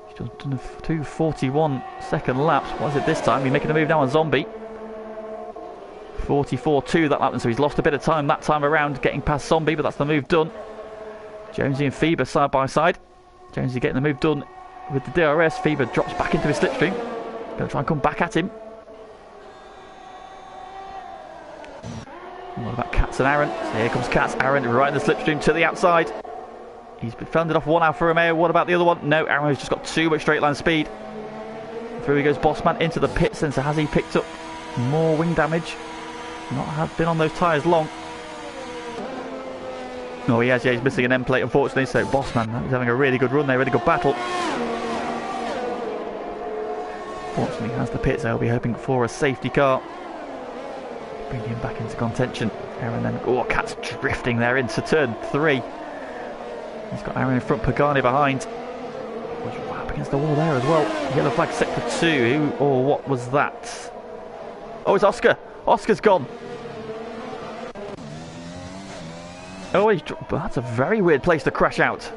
he's just done 2 41 second laps. What is it this time? He's making a move now on Zombie. 44.2 that lap, and so he's lost a bit of time that time around getting past Zombie, but that's the move done. Jonesy and Fever side by side. Jonesy getting the move done with the DRS. Fever drops back into his slipstream. Going to try and come back at him. And what about Cats and Aaron? So here comes Cats. Aaron right in the slipstream to the outside. He's been fended off one Alfa Romeo. What about the other one? No, Aaron has just got too much straight line speed. Through he goes, Bossman into the pits, and so has he picked up more wing damage? Not have been on those tyres long. Oh, he has, yeah, he's missing an end plate, unfortunately, so Bossman, he's having a really good run there, really good battle. Fortunately, has the pits, they'll be hoping for a safety car. Bring him back into contention. Aaron then, oh, Cat's drifting there into turn 3. He's got Aaron in front, Pagani behind. Was up against the wall there as well. Yellow flag set for 2. Who or what was that? Oh, it's Oscar. Oscar's gone. Oh, that's a very weird place to crash out.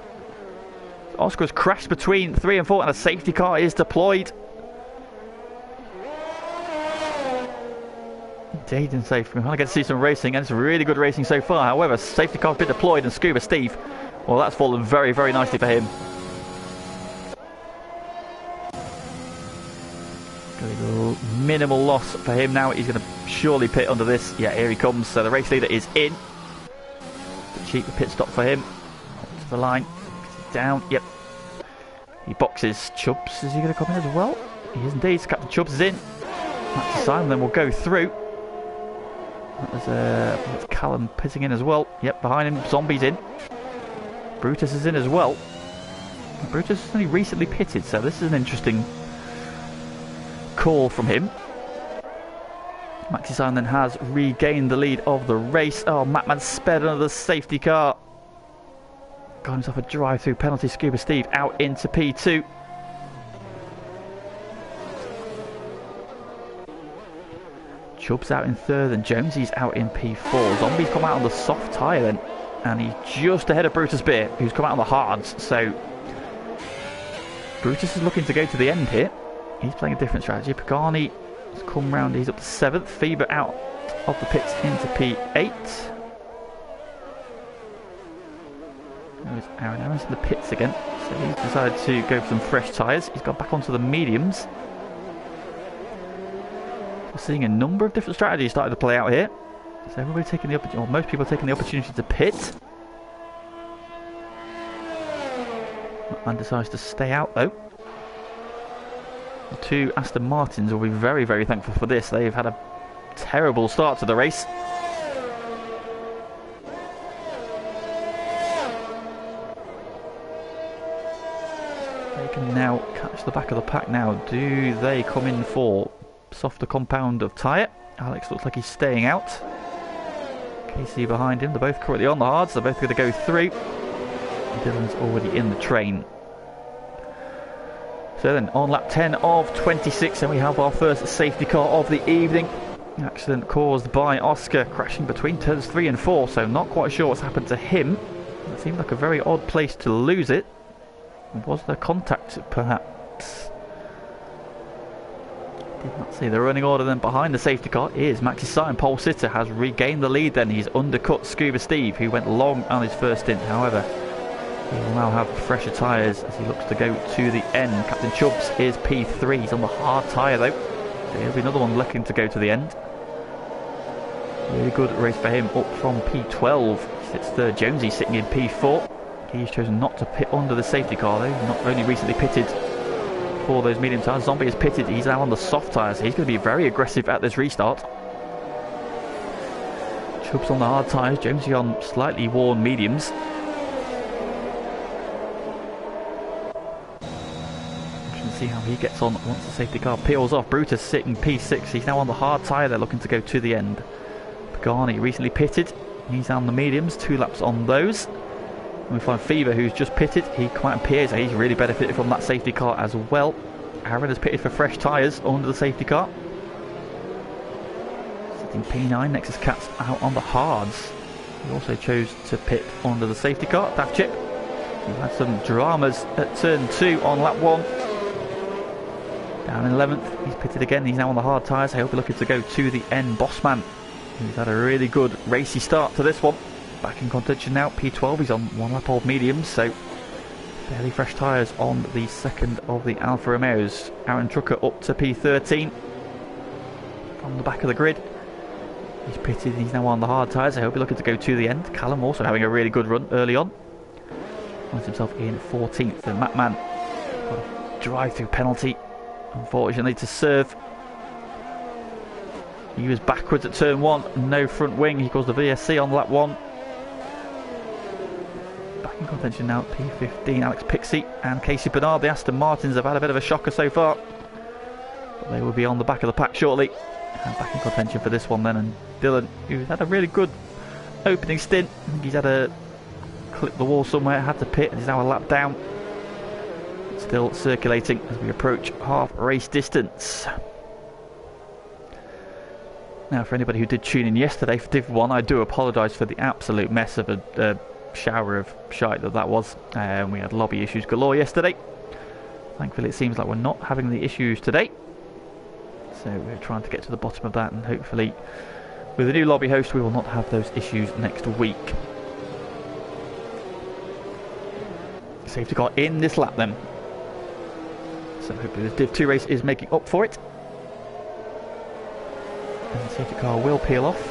Oscar's crashed between 3 and 4, and a safety car is deployed. Dayton safe. We're going to get to see some racing, and it's really good racing so far. However, safety car's been deployed, and Scuba Steve, well, that's fallen very, very nicely for him. Minimal loss for him now. He's going to surely pit under this. Yeah, here he comes. So the race leader is in. The cheap pit stop for him. To the line. Down. Yep. He boxes Chubbs. Is he going to come in as well? He is indeed. Captain Chubbs is in. That's Simon. Then we'll go through. That's Callum pitting in as well. Yep, behind him. Zombie's in. Brutus is in as well. Brutus has only recently pitted, so this is an interesting call from him. Maxi Simon then has regained the lead of the race. Oh, Matman sped under the safety car. Got himself a drive-through penalty. Scuba Steve out into P2. Chubb's out in 3rd and Jonesy's out in P4. Zombie's come out on the soft tyre then, and he's just ahead of Brutus Beer, who's come out on the hards. So Brutus is looking to go to the end here. He's playing a different strategy. Pagani has come round, he's up to 7th. Fever out of the pits into P8. There's Aaron. Aaron's in the pits again. So he's decided to go for some fresh tyres. He's gone back onto the mediums. We're seeing a number of different strategies starting to play out here. So everybody taking the opportunity, or most people are taking the opportunity to pit. Man decides to stay out though. The 2 Aston Martins will be very, very thankful for this. They've had a terrible start to the race. They can now catch the back of the pack now. Do they come in for softer compound of tyre? Alex looks like he's staying out. Casey behind him. They're both currently on the hards. They're both going to go through. Dylan's already in the train. So then, on lap 10 of 26, and we have our first safety car of the evening. Accident caused by Oscar crashing between turns 3 and 4, so not quite sure what's happened to him. It seemed like a very odd place to lose it. Was there contact, perhaps? Did not see the running order. Then behind the safety car is Maxi Simon. Pole sitter has regained the lead then. He's undercut Scuba Steve, who went long on his first stint. However, he will now have fresher tyres as he looks to go to the end. Captain Chubbs is P3. He's on the hard tyre though. So he'll be another one looking to go to the end. Really good race for him up from P12. He sits third. Jonesy sitting in P4. He's chosen not to pit under the safety car though. Not only recently pitted for those medium tyres. Zombie is pitted. He's now on the soft tyres. So he's going to be very aggressive at this restart. Chubbs on the hard tyres. Jonesy on slightly worn mediums. See how he gets on once the safety car peels off. Brutus sitting P6. He's now on the hard tyre. They're looking to go to the end. Pagani recently pitted. He's on the mediums. 2 laps on those. And we find Fever, who's just pitted. He quite appears he's really benefited from that safety car as well. Aaron has pitted for fresh tyres under the safety car. Sitting P9. Nexus Cat's out on the hards. He also chose to pit under the safety car. Daft Chip. We've had some dramas at turn 2 on lap 1. Down in 11th, he's pitted again. He's now on the hard tyres. He'll be looking to go to the end. Bossman, he's had a really good racy start to this one. Back in contention now. P12, he's on 1 lap old mediums, so fairly fresh tyres on the second of the Alfa Romeos. Aaron Trucker up to P13 from the back of the grid. He's pitted. He's now on the hard tyres. He'll be looking to go to the end. Callum also having a really good run early on. Finds himself in 14th. And Matman got a drive-through penalty unfortunately, to serve. He was backwards at turn 1, no front wing. He caused the VSC on lap 1. Back in contention now at P15, Alex Pixie and Casey Bernard. The Aston Martins have had a bit of a shocker so far, but they will be on the back of the pack shortly. And back in contention for this one then. And Dylan, who's had a really good opening stint, I think he's had a clip the wall somewhere, had to pit, and he's now a lap down. Still circulating as we approach half race distance. Now, for anybody who did tune in yesterday for Div 1, I do apologise for the absolute mess of a shower of shite that was. We had lobby issues galore yesterday. Thankfully, it seems like we're not having the issues today. So we're trying to get to the bottom of that, and hopefully, with the new lobby host, we will not have those issues next week. Safety car in this lap then. So hopefully this Div 2 race is making up for it. And the safety car will peel off.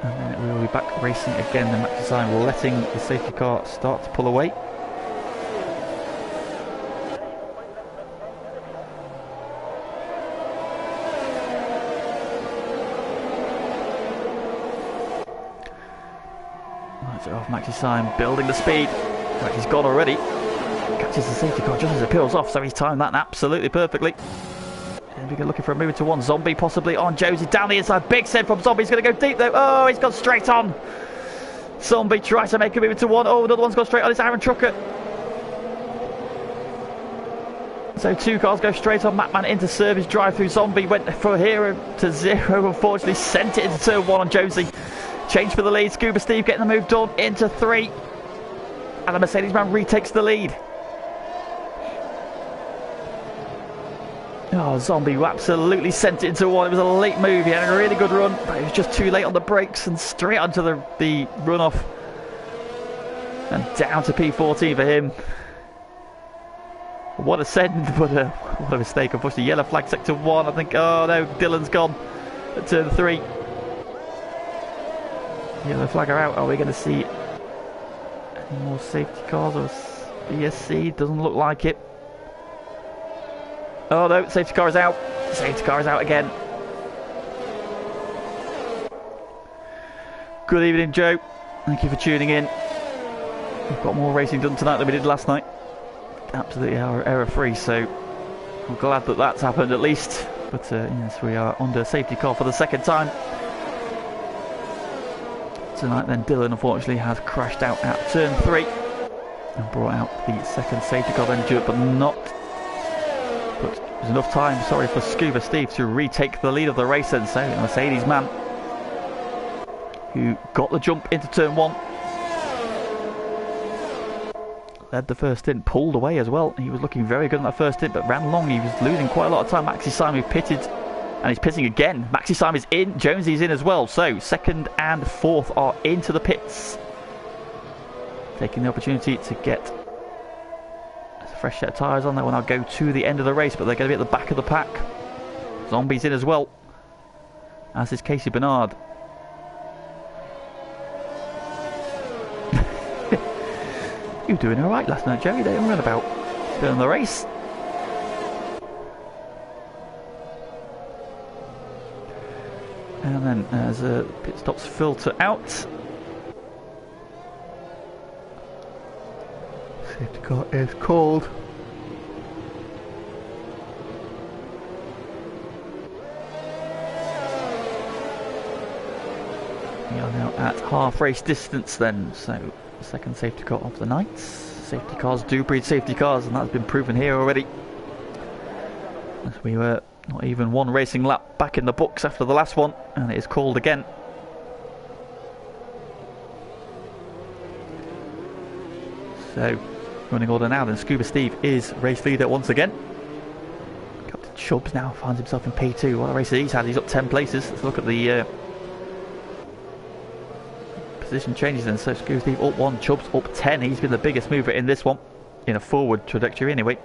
And then we will be back racing again. The match design will letting the safety car start to pull away. Right, so off Maxi Syme, building the speed. Right, he's gone already. Catches the safety car just as it peels off, so he's timed that absolutely perfectly. And we're looking for a move into one. Zombie possibly on Josie down the inside. Big send from Zombie. He's going to go deep though. Oh, he's gone straight on. Zombie tries to make a move into one. Oh, another one's gone straight on. It's Aaron Trucker. So two cars go straight on. Matman into service drive through. Zombie went for here to 0. Unfortunately, sent it into turn 1 on Josie. Change for the lead. Scuba Steve getting the move done into 3. And the Mercedes man retakes the lead. Oh, Zombie absolutely sent it into 1. It was a late move. He had a really good run, but it was just too late on the brakes and straight onto the runoff. And down to P14 for him. What a send, but what a mistake. Unfortunately, yellow flag sector 1. I think, oh no, Dylan's gone at turn 3. Yellow flag are out. Are we going to see any more safety cars or BSC? Doesn't look like it. Oh no, safety car is out. Safety car is out again. Good evening, Joe. Thank you for tuning in. We've got more racing done tonight than we did last night. Absolutely error-free, so I'm glad that that's happened at least. But yes, we are under safety car for the second time tonight. Then Dylan unfortunately has crashed out at turn 3 and brought out the second safety car then, but not. But there's enough time, sorry, for Scuba Steve to retake the lead of the race, and so the Mercedes man who got the jump into turn 1 led the first stint, pulled away as well. He was looking very good in that first stint, but ran long. He was losing quite a lot of time. Maxi Syme pitted, and he's pitting again. Maxi Syme is in, Jonesy's in as well, so second and fourth are into the pits, taking the opportunity to get fresh set of tyres on. They will now go to the end of the race, but they're going to be at the back of the pack. Zombie's in as well, as is Casey Bernard. You were doing alright last night, Joe. You didn't run about doing the race. And then as pit stops filter out, safety car is called. We are now at half race distance then, so second safety car of the night. Safety cars do breed safety cars, and that's been proven here already. As we were not even one racing lap back in the books after the last one, and it is called again. So running order now then, Scuba Steve is race leader once again. Captain Chubbs now finds himself in P2. What a race he's had, he's up 10 places. Let's look at the position changes then. So Scuba Steve up 1, Chubbs up 10. He's been the biggest mover in this one, in a forward trajectory anyway.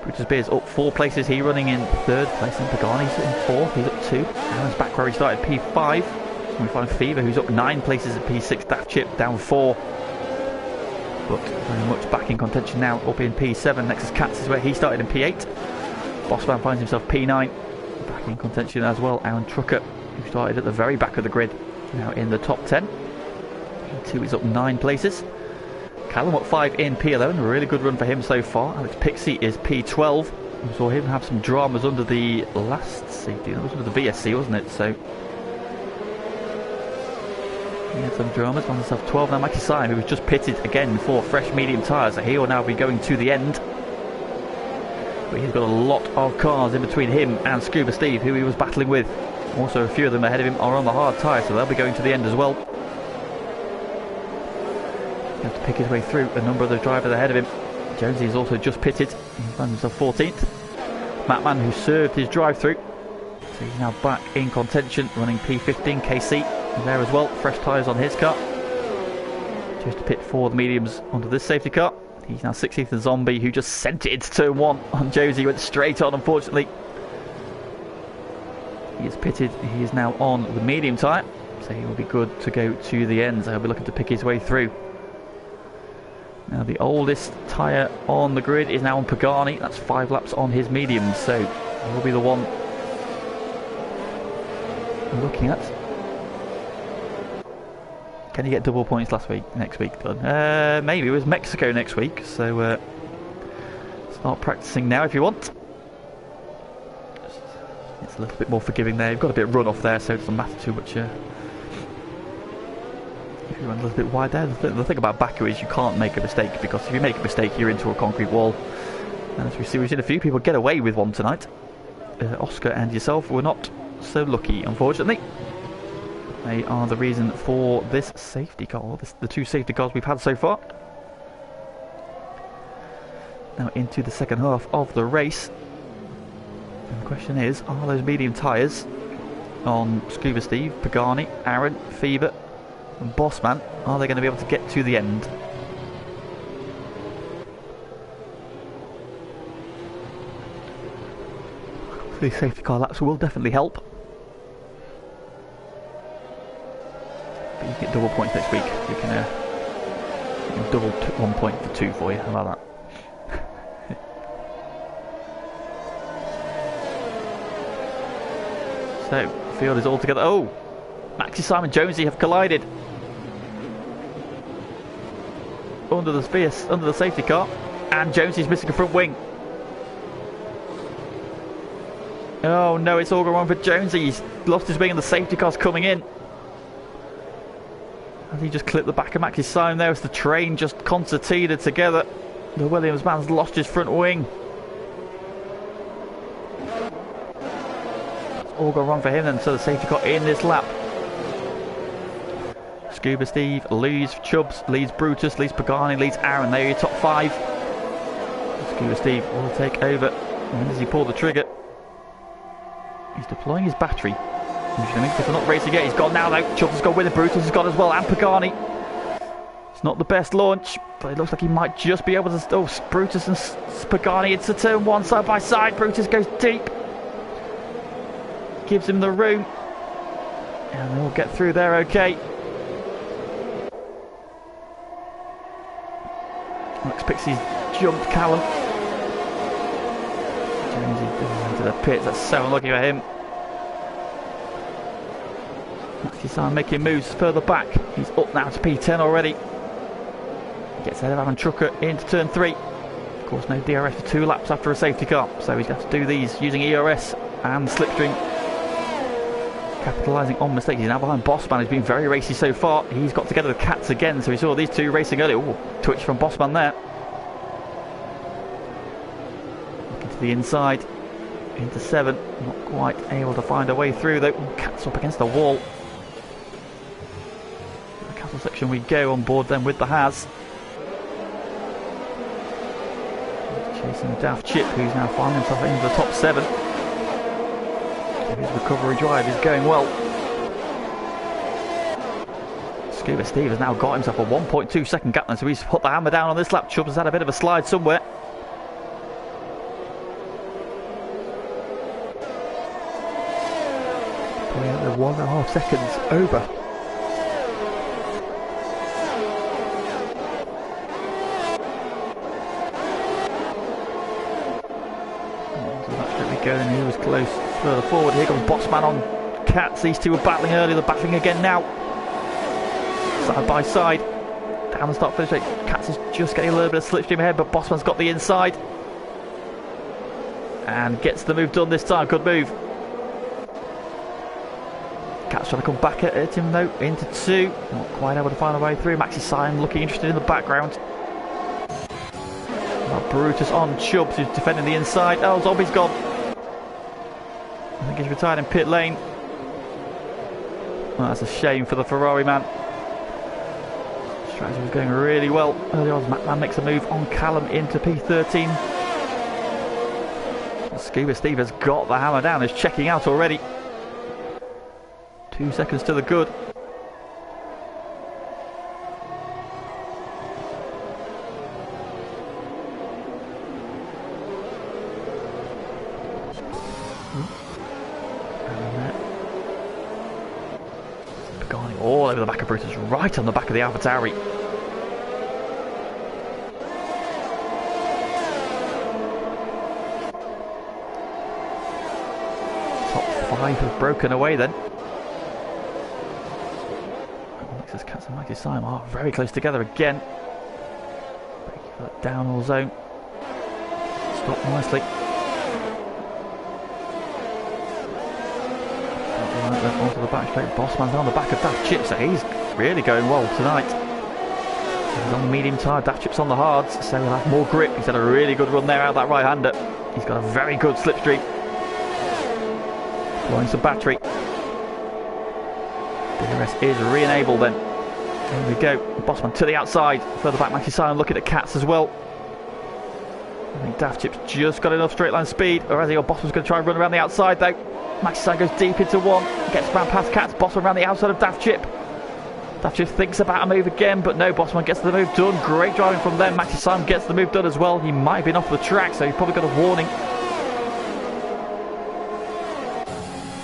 Brutus Beers up 4 places, he running in 3rd place, and Pagani's in 4th, he's up 2. Alan's back where he started, P5. And we find Fever, who's up 9 places at P6, Daft Chip down 4. But very much back in contention now, up in P7. Next is Katz, is where he started in P8. Bossman finds himself P9, back in contention as well. Aaron Trucker, who started at the very back of the grid, now in the top 10. P2 is up 9 places. Callum up 5 in P11, a really good run for him so far. Alex Pixie is P12. We saw him have some dramas under the last safety, that was under the VSC, wasn't it? So he had some dramas, on himself 12. Now Mackie Simon, who was just pitted again for fresh medium tyres, so he will now be going to the end. But he's got a lot of cars in between him and Scuba Steve, who he was battling with. Also, a few of them ahead of him are on the hard tyre, so they'll be going to the end as well. He'll have to pick his way through a number of the drivers ahead of him. Jonesy is also just pitted. He finds himself 14th. Mattman, who served his drive-through, so he's now back in contention, running P15. KC there as well, fresh tyres on his car. Just to pit for the mediums onto this safety car. He's now 16th, and Zombie, who just sent it into turn 1 on Josie, went straight on, unfortunately. He is pitted, he is now on the medium tyre, so he will be good to go to the end. So he'll be looking to pick his way through. Now the oldest tyre on the grid is now on Pagani. That's 5 laps on his mediums, so he will be the one looking at. Can you get double points next week done? Maybe. It was Mexico next week, so start practicing now if you want. It's a little bit more forgiving there. You've got a bit of run off there, so it doesn't matter too much. If you run a little bit wide there, the thing about Baku is you can't make a mistake, because if you make a mistake you're into a concrete wall. And as we see, we've seen a few people get away with one tonight. Oscar and yourself were not so lucky, unfortunately. They are the reason for this safety car, the 2 safety cars we've had so far. Now into the second half of the race. And the question is, are those medium tyres on Scuba Steve, Pagani, Aaron, Fever and Bossman, are they going to be able to get to the end? These safety car laps will definitely help. But you get double points next week. We can double 1 point for 2 for you. How about that? So, the field is all together. Oh! Maxi Simon Jonesy have collided under the safety car, and Jonesy's missing a front wing. Oh no, it's all gone wrong for Jonesy. He's lost his wing and the safety car's coming in. And he just clipped the back of Maxi Simon there as the train just concertinaed together. The Williams man's lost his front wing. It's all gone wrong for him then, so the safety car in this lap. Scuba Steve leads Chubbs, leads Brutus, leads Pagani, leads Aaron. There are your top 5. Scuba Steve will take over. And as he pulled the trigger, he's deploying his battery. Which means if they're not racing yet, he's gone now though. Chubbs has gone with it, Brutus has gone as well, and Pagani. It's not the best launch, but it looks like he might just be able to... Oh, Brutus and Pagani into turn 1 side by side. Brutus goes deep. Gives him the room. And they'll get through there okay. Alex Pixie's jumped Callum. Jonesy into the pits, that's so unlucky for him. Maxi Simon making moves further back. He's up now to P10 already. He gets ahead of Aaron Trucker into turn 3. Of course, no DRS for 2 laps after a safety car, so he's going to have to do these using ERS and slipstream. Capitalising on mistakes. He's now behind Bossman, who's been very racy so far. He's got together with Katz again, so we saw these 2 racing earlier. Ooh, twitch from Bossman there. Looking to the inside, into 7. Not quite able to find a way through though. Ooh, Katz up against the wall. The castle section we go, on board then with the Has. Chasing Daft Chip, who's now finding himself into the top 7. His recovery drive is going well. Scuba Steve has now got himself a 1.2 second gap, so he's put the hammer down on this lap. Chubbs has had a bit of a slide somewhere. They're 1.5 seconds over. he go, and he was close further forward. Here comes Bossman on Katz. These two were battling earlier, they're battling again now. Side by side. Down the start finish rate. Katz is just getting a little bit of slipstream ahead, but Bossman's got the inside. And gets the move done this time. Good move. Katz trying to come back at him though, into two. Not quite able to find a way through. Maxi Sion looking interested in the background. Brutus on Chubbs, who's defending the inside. Oh, Zombie's gone. I think he's retired in pit lane. Well, that's a shame for the Ferrari man. Strategy was going really well early on. McMahon makes a move on Callum into P13. Scuba Steve has got the hammer down. He's checking out already. 2 seconds to the good. All over the back of Brutus, right on the back of the AlphaTauri. Top 5 have broken away then. Alexis Katz and Maxi Sion are very close together again. Breaking for that downhill zone. Stop nicely. Left onto the back straight. Bossman's on the back of Daft Chip, so he's really going well tonight. He's on the medium tyre, Daft Chip's on the hards, so he'll have more grip. He's had a really good run there out that right-hander. He's got a very good slipstream. Blowing some battery. DRS is re-enabled then. There we go. Bossman to the outside. Further back, Maxi Sion looking at Katz as well. I think Daft Chip's just got enough straight line speed, or as he or Bossman's going to try and run around the outside though. Maxi Sion goes deep into one, gets round past Katz, Bossman around the outside of Daft Chip. Daft Chip thinks about a move again, but no, Bossman gets the move done. Great driving from them. Maxi Sion gets the move done as well. He might have been off the track, so he's probably got a warning.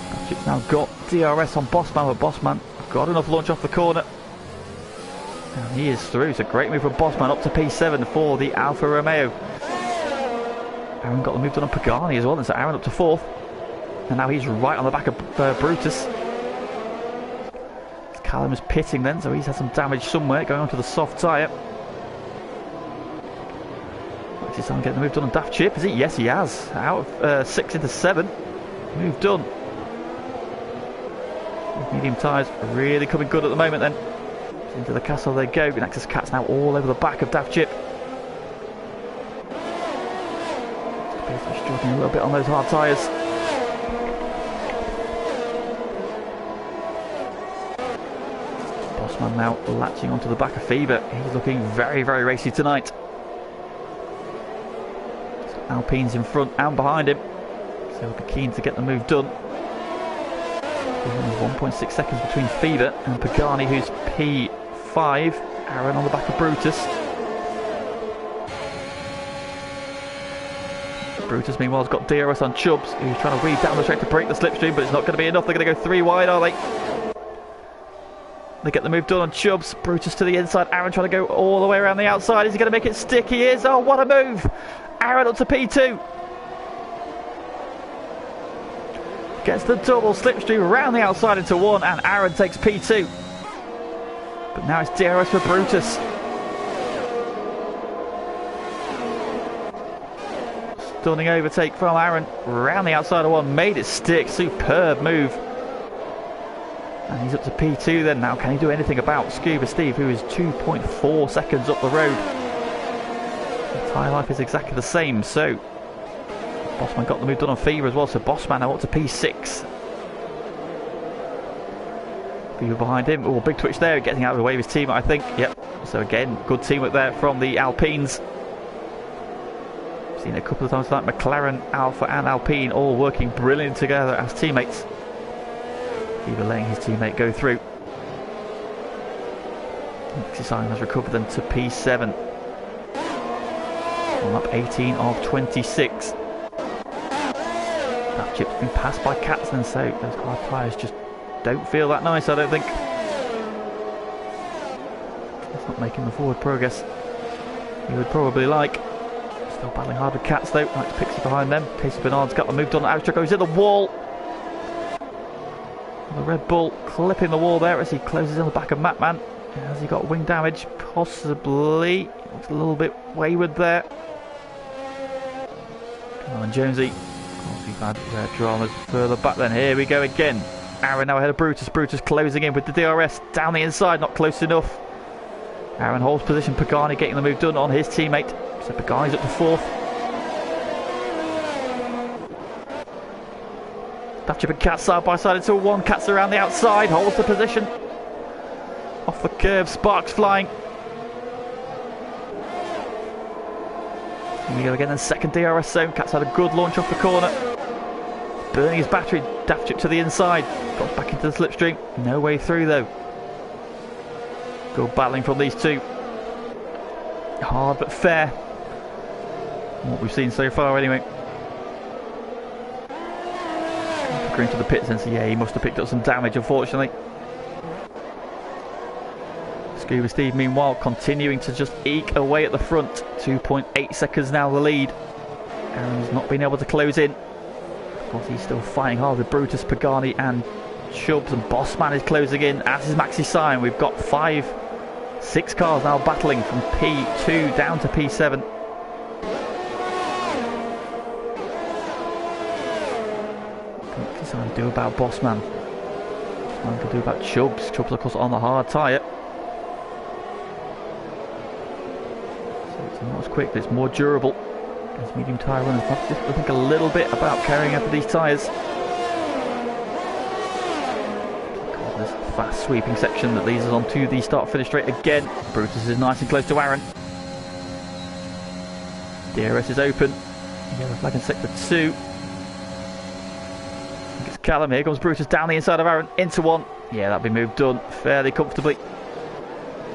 Daft Chip's now got DRS on Bossman, but Bossman got enough launch off the corner. And he is through. It's a great move from Bossman up to P7 for the Alfa Romeo. Aaron got the move done on Pagani as well, and so Aaron up to 4th. And now he's right on the back of Brutus. Callum is pitting then, so he's had some damage somewhere, going onto the soft tyre. Maxi Sion getting the move done on Daft Chip, is he? Yes, he has. Out of 6 into 7. Move done. Medium tyres really coming good at the moment then. Into the castle they go. Nexus Cat's now all over the back of Daft Chip. Struggling a little bit on those hard tyres. Bossman now latching onto the back of Fever. He's looking very, very racy tonight. Alpine's in front and behind him, so he'll be keen to get the move done. 1.6 seconds between Fever and Pagani, who's P5. Aaron on the back of Brutus. Brutus meanwhile has got DRS on Chubbs, who's trying to weave down the track to break the slipstream, but it's not going to be enough. They're going to go 3 wide, are they? They get the move done on Chubbs. Brutus to the inside. Aaron trying to go all the way around the outside. Is he going to make it stick? He is. Oh, what a move! Aaron up to P2. Gets the double slipstream around the outside into 1, and Aaron takes P2. But now it's DRS for Brutus. Stunning overtake from Aaron. Round the outside of 1. Made it stick. Superb move. And he's up to P2 then. Now can he do anything about Scuba Steve, who is 2.4 seconds up the road? The tyre life is exactly the same, so Bossman got the move done on Fever as well, so Bossman now up to P6. Fever behind him. Oh, big twitch there, getting out of the way of his teammate, I think. Yep. So again, good teamwork there from the Alpines. Seen it a couple of times tonight. McLaren, Alpha and Alpine all working brilliant together as teammates. Fever letting his teammate go through. Maxi Sion has recovered them to P7. On up 18 of 26. That chip's been passed by Katzman, so those hard tyres just don't feel that nice, I don't think. It's not making the forward progress he would probably like. Still battling hard with Katz though. Right, Pixie behind them. Casey Bernard's got the move done. Ouster goes in the wall. The Red Bull clipping the wall there as he closes in the back of Matman. Has he got wing damage? Possibly. Looks a little bit wayward there. Come on, Jonesy. We've had dramas further back then. Here we go again. Aaron now ahead of Brutus. Brutus closing in with the DRS down the inside, not close enough. Aaron holds position. Pagani getting the move done on his teammate. So Pagani's up to 4th. Thatcher and Cat side by side until one. Cat's around the outside, holds the position. Off the curve, sparks flying. Here we go again, then second DRS zone. Cat's had a good launch off the corner. Burning his battery, Daftchip to the inside. Got back into the slipstream. No way through though. Good battling from these two. Hard but fair. What we've seen so far anyway. Green to the pits and so yeah, he must have picked up some damage unfortunately. Scuba Steve meanwhile continuing to just eke away at the front. 2.8 seconds now the lead. Aaron's not been able to close in. Of course he's still fighting hard with Brutus, Pagani and Chubbs, and Bossman is closing in, as is Maxi Sign. We've got 6 cars now battling from P2 down to P7. What can Sign do about Bossman? Bossman can do about Chubbs. Chubbs of course on the hard tyre. Not as quick, but it's more durable. As medium tyre runners have to think a little bit about carrying after these tyres. This fast sweeping section that leads us on to the start finish straight again. Brutus is nice and close to Aaron. DRS is open. Yellow flag in sector 2. It's Callum. Here comes Brutus down the inside of Aaron into 1. Yeah, that'll be moved done fairly comfortably.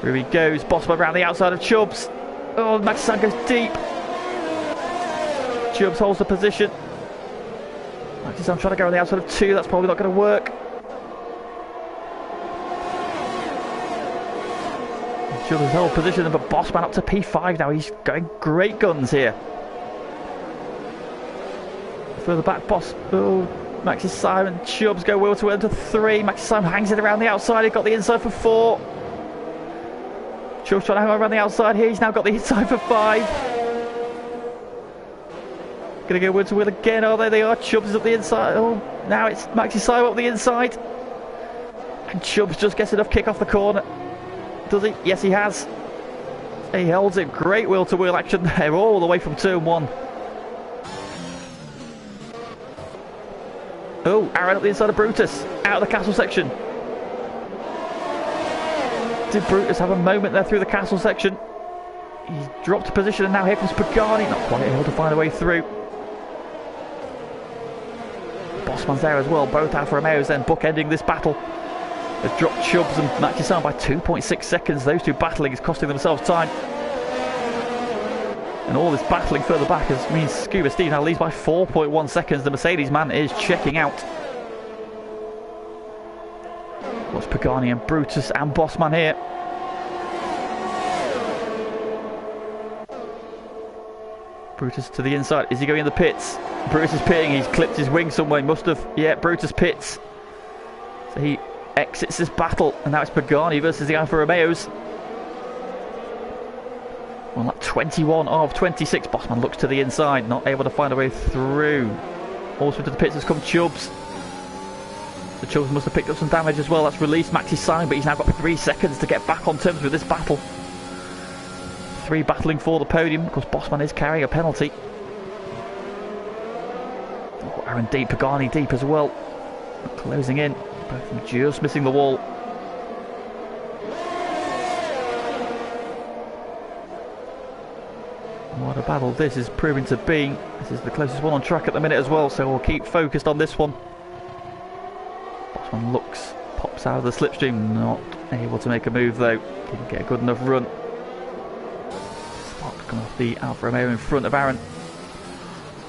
Here he goes. Bossman around the outside of Chubbs. Oh, Maxi goes deep. Chubbs holds the position. Maxi trying to go on the outside of 2. That's probably not going to work. Chubbs has held position, but Bossman up to P5 now. He's going great guns here. Further back, Maxi Simon. Chubbs go wheel to wheel to 3. Maxi Simon hangs it around the outside. He got the inside for 4. Chubbs trying to hang around the outside here. He's now got the inside for 5. Gonna go wheel to wheel again. Oh, there they are. Chubbs is up the inside. Oh, now it's Maxi Simon up the inside. And Chubbs just gets enough kick off the corner. Does he? Yes, he has. He holds it. Great wheel to wheel action there, all the way from turn 1. Oh, Aaron up the inside of Brutus. Out of the castle section. Did Brutus have a moment there through the castle section? He's dropped a position and now here comes Pagani. Not quite able to find a way through. Bossman's there as well. Both Alfa Romeos then bookending this battle. They've dropped Chubbs and Maxi Sign by 2.6 seconds. Those two battling is costing themselves time. And all this battling further back means Scuba Steve now leads by 4.1 seconds. The Mercedes man is checking out. What's Pagani and Brutus and Bossman here? Brutus to the inside. Is he going in the pits? Brutus is pitting. He's clipped his wing somewhere. He must have. Yeah, Brutus pits. So he exits this battle. And now it's Pagani versus the Alfa Romeos. On lap 21 of 26. Bossman looks to the inside. Not able to find a way through. Also to the pits has come Chubbs. The Chubbs must have picked up some damage as well. That's released Maxi Sign, but he's now got 3 seconds to get back on terms with this battle. 3 battling for the podium. Of course, Bossman is carrying a penalty. Oh, Aaron deep, Pagani deep as well. Closing in. Both of them just missing the wall. What a battle this is proving to be. This is the closest one on track at the minute as well, so we'll keep focused on this one. Bossman looks, pops out of the slipstream, not able to make a move though. Didn't get a good enough run. Spark coming off the Alfa Romeo in front of Aaron.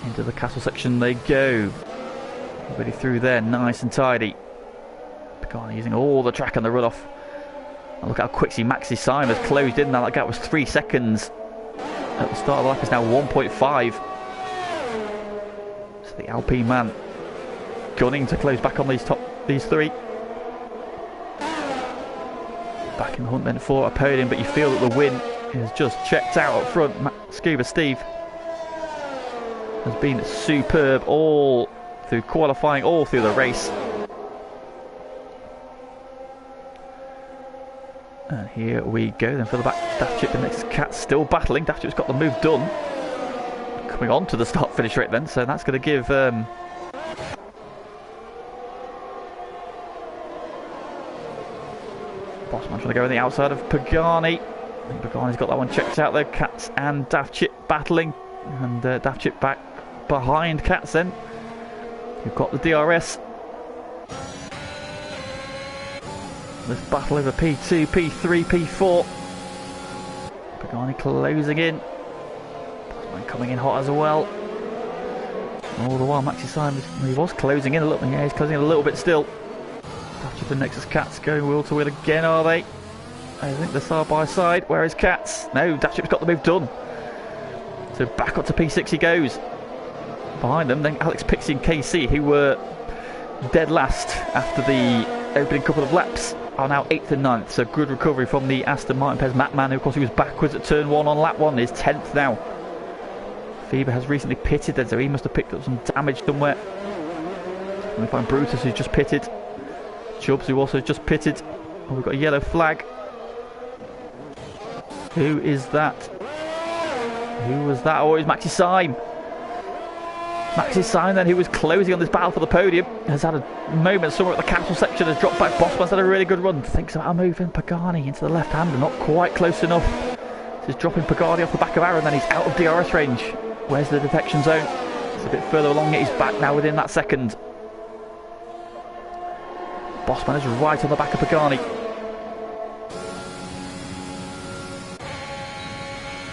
Into the castle section they go. Everybody through there, nice and tidy. Pagani using all the track on the runoff. And look how quickly Maxi Simon has closed in now. That gap was 3 seconds. At the start of the lap is now 1.5. So the Alpine man gunning to close back on these three. Back in the hunt then for a podium, but you feel that the win is just checked out up front. Scuba Steve has been superb all through qualifying, all through the race. And here we go then for the back. Daft Chip and next Cat still battling. Daft Chip's got the move done. Coming on to the start-finish rate then, so that's going to give Bossman trying to go on the outside of Pagani. I think Pagani's got that one checked out there. Cats and Daft Chip battling, and Daft Chip back behind Cats then. You've got the DRS. This battle over P2, P3, P4. Pagani closing in. Bossman coming in hot as well. All the while Maxi Simon, he was closing in a little bit. Yeah, he's closing in a little bit still. Daft Chip and Nexus Cats going wheel to wheel again, are they? I think they're side by side. Where is Cats? No, Daft Chip's got the move done. So back up to P6 he goes. Behind them, then Alex Pixie and KC, who were dead last after the opening couple of laps, are now 8th and 9th. So good recovery from the Aston Martin Pez Matman, who of course he was backwards at turn 1 on lap 1, is 10th now. Feber has recently pitted then, so he must have picked up some damage somewhere. We find Brutus, who's just pitted. Chubbs, who also just pitted. Oh, we've got a yellow flag. Who is that? Who was that? Oh, it's Maxi Syme. Maxi Syme then, who was closing on this battle for the podium, has had a moment somewhere at the castle section, has dropped back. Bossman's had a really good run. Thinks about moving Pagani into the left-hander, not quite close enough. He's dropping Pagani off the back of Aaron, then he's out of DRS range. Where's the detection zone? It's a bit further along it. He's back now within that second. Bossman is right on the back of Pagani.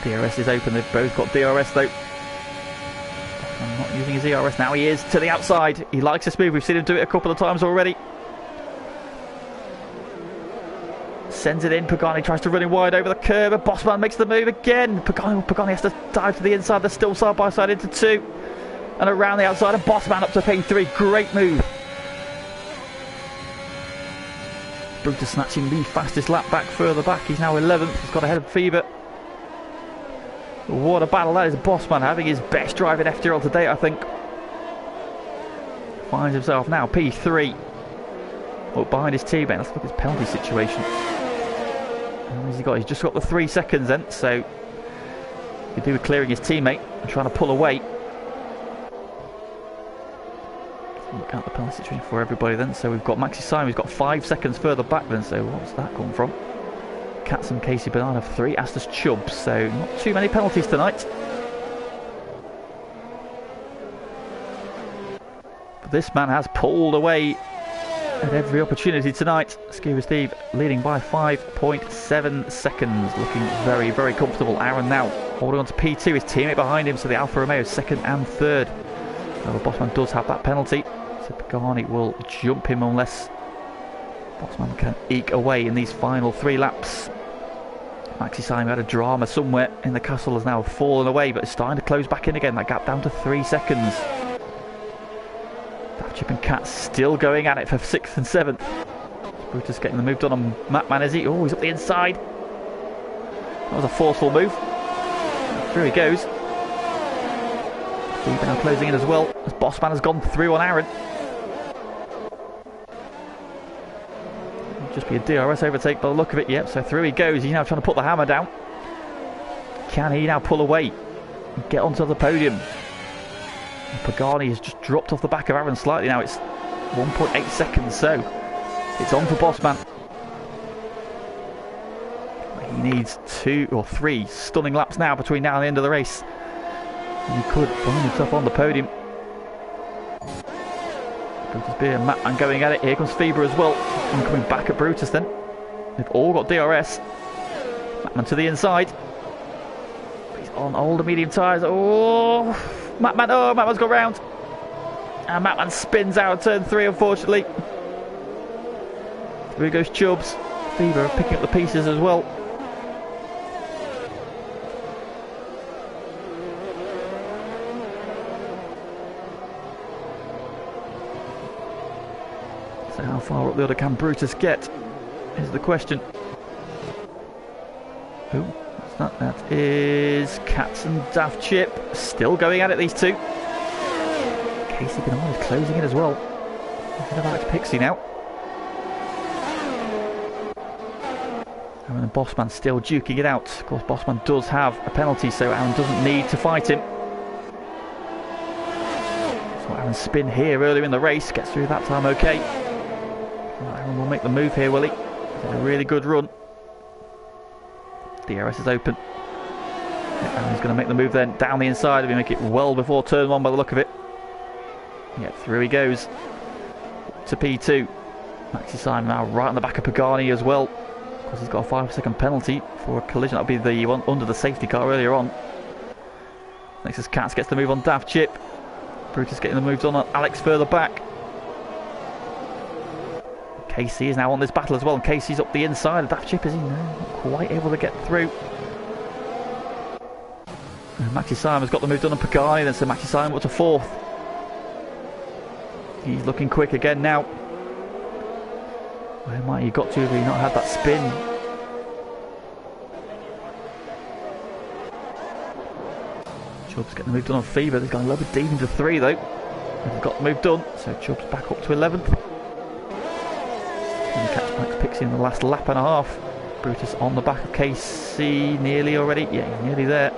DRS is open, they've both got DRS though. I'm not using his ERS now, he is to the outside. He likes this move, we've seen him do it a couple of times already. Sends it in, Pagani tries to run him wide over the curb, and Bossman makes the move again. Pagani has to dive to the inside, they're still side by side into 2. And around the outside, and Bossman up to P3, great move. Brutus snatching the fastest lap back further back, he's now 11th, he's got ahead of Fever. What a battle that is. Bossman having his best drive in FTRL today, I think. Finds himself now P3. Oh, behind his teammate. Let's look at his penalty situation. How has he got? He's just got the 3 seconds then, so he could do with clearing his teammate and trying to pull away. Look at the penalty situation for everybody then. So we've got Maxi Simon, who's got 5 seconds further back then, so what's that come from? Cats and Casey Bernard have 3, Astus Chubbs, so not too many penalties tonight. But this man has pulled away at every opportunity tonight. Scuba Steve leading by 5.7 seconds, looking very, very comfortable. Aaron now holding on to P2, his teammate behind him, so the Alfa Romeo is 2nd and 3rd. However, Bossman does have that penalty, so Pagani will jump him unless Bossman can eke away in these final 3 laps. Maxi Simon had a drama somewhere in the castle, has now fallen away, but it's starting to close back in again. That gap down to 3 seconds. Daft Chip and Cats still going at it for 6th and 7th. Brutus getting the move done on Matman, is he? Oh, he's up the inside. That was a forceful move. Through he goes. Fever now closing in as well, as Bossman has gone through on Aaron. Just be a DRS overtake by the look of it. Yep, so through he goes. He's now trying to put the hammer down. Can he now pull away and get onto the podium? And Pagani has just dropped off the back of Aaron slightly now. It's 1.8 seconds, so it's on for Bossman. He needs 2 or 3 stunning laps now between now and the end of the race. And he could find himself on the podium. Brutus Beer and Matman going at it. Here comes Feber as well. And coming back at Brutus then. They've all got DRS. Matman to the inside. He's on older medium tyres. Oh, Matman. Oh, Matman's got round. And Matman spins out of turn 3, unfortunately. Here goes Chubbs. Fever picking up the pieces as well. So how far up the order can Brutus get, is the question. Who? What's that? That is Cats and Daft Chip. Still going at it, these two. Casey Gannon is closing in as well. Ahead of Alex Pixie now. And the Bossman still duking it out. Of course, Bossman does have a penalty, so Aaron doesn't need to fight him. So Aaron's spin here earlier in the race. Gets through that time okay. Well, Aaron will make the move here, will he? A really good run. DRS is open. Aaron's going to make the move then down the inside. He'll make it well before turn 1 by the look of it. Yeah, through he goes to P2. Maxi Simon now right on the back of Pagani as well. Of course, he's got a 5-second penalty for a collision. That'll be the one under the safety car earlier on. Next is Cats gets the move on Daft Chip. Brutus getting the moves on Alex further back. Casey is now on this battle as well, and Casey's up the inside. Daft Chip is not quite able to get through. And Maxi Simon's got the move done on Pagani, then so Maxi Simon up to 4th. He's looking quick again now. Where might he got to if he not had that spin? Chubb's getting the move done on Fever. He's gone a little bit deep into 3 though. He's got the move done, so Chubb's back up to 11th. And catch Max Pixie in the last lap and a half. Brutus on the back of Casey nearly already. Yeah, he's nearly there.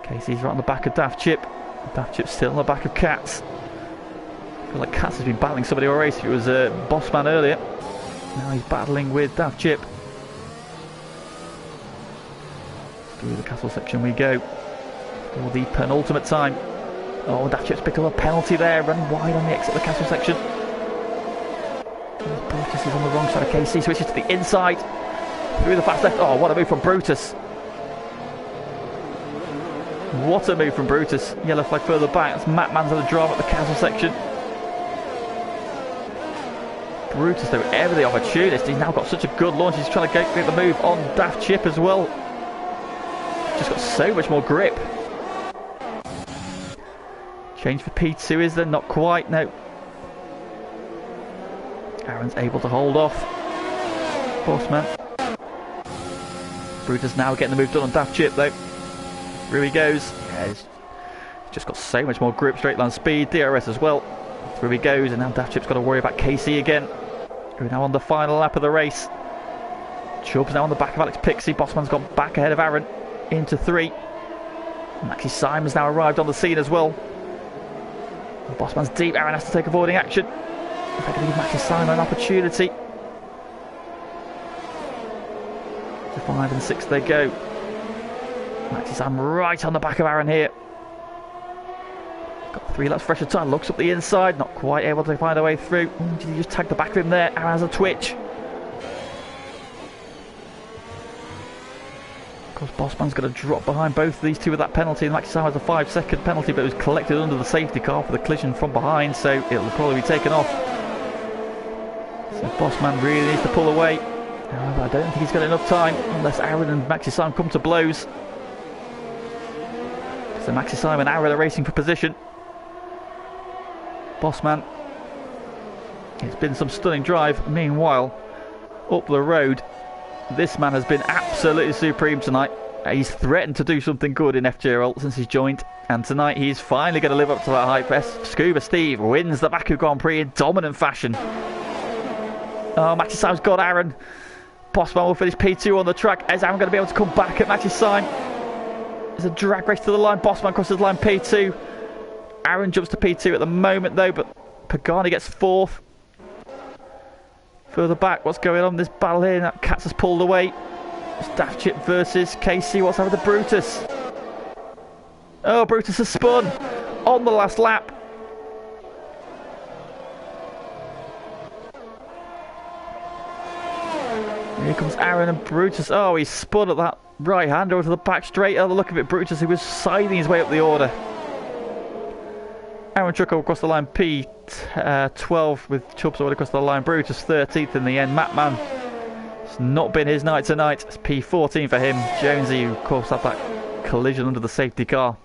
Casey's right on the back of Daft Chip. Daft Chip's still on the back of Cats. I feel like Cats has been battling somebody all race. It was Bossman earlier. Now he's battling with Daft Chip. Through the castle section we go. For the penultimate time. Oh, Daft Chip's picked up a penalty there. Running wide on the exit of the castle section. Brutus is on the wrong side of KC. Switches to the inside. Through the fast left. Oh, what a move from Brutus. What a move from Brutus. Yellow flag further back. That's Matt Man's had a drama at the castle section. Brutus though, ever the opportunist. He's now got such a good launch. He's trying to get the move on Daft Chip as well. Just got so much more grip. Change for P2 is there? Not quite, no. Aaron's able to hold off Bossman. Brutus now getting the move done on Daft Chip though. Through he goes. Yeah, he's just got so much more grip, straight line speed, DRS as well. Through he goes, and now Daft Chip's got to worry about Casey again. We're now on the final lap of the race. Chubb's now on the back of Alex Pixie. Bossman's gone back ahead of Aaron into 3. Maxi Simon's now arrived on the scene as well. Bossman's deep. Aaron has to take avoiding action. If they're going to give Maxi Simon an opportunity. To 5 and 6 they go. Maxi Simon right on the back of Aaron here. Got 3 laps fresh of time. Looks up the inside. Not quite able to find a way through. Did he just tag the back of him there? Aaron has a twitch. Of course, Bossman's going to drop behind both of these two with that penalty. And Maxi Simon has a 5-second penalty, but it was collected under the safety car for the collision from behind, so it'll probably be taken off. So Bossman really needs to pull away. However, I don't think he's got enough time unless Aaron and Maxi Simon come to blows. So Maxi Simon and Aaron are racing for position. Bossman, it's been some stunning drive. Meanwhile, up the road, this man has been absolutely supreme tonight. He's threatened to do something good in FTRL since he's joined, and tonight he's finally going to live up to that hype. Scuba Steve wins the Baku Grand Prix in dominant fashion. Oh, Maxi Simon's got Aaron. Bossman will finish P2 on the track. Is Aaron going to be able to come back at Maxi Simon? There's a drag race to the line. Bossman crosses line P2. Aaron jumps to P2 at the moment though, but Pagani gets 4th. Further back, what's going on in this battle here? That Cats has pulled away. It's Daft Chip versus KC. What's happened to Brutus? Oh, Brutus has spun on the last lap. Here comes Aaron and Brutus. Oh, he spun at that right hand over to the back straight. Oh, the look of it, Brutus, who was siding his way up the order. Aaron Chucko across the line P12 with Chubbs already across the line. Brutus 13th in the end. Matt Mann, it's not been his night tonight. It's P14 for him. Jonesy, who of course had that collision under the safety car,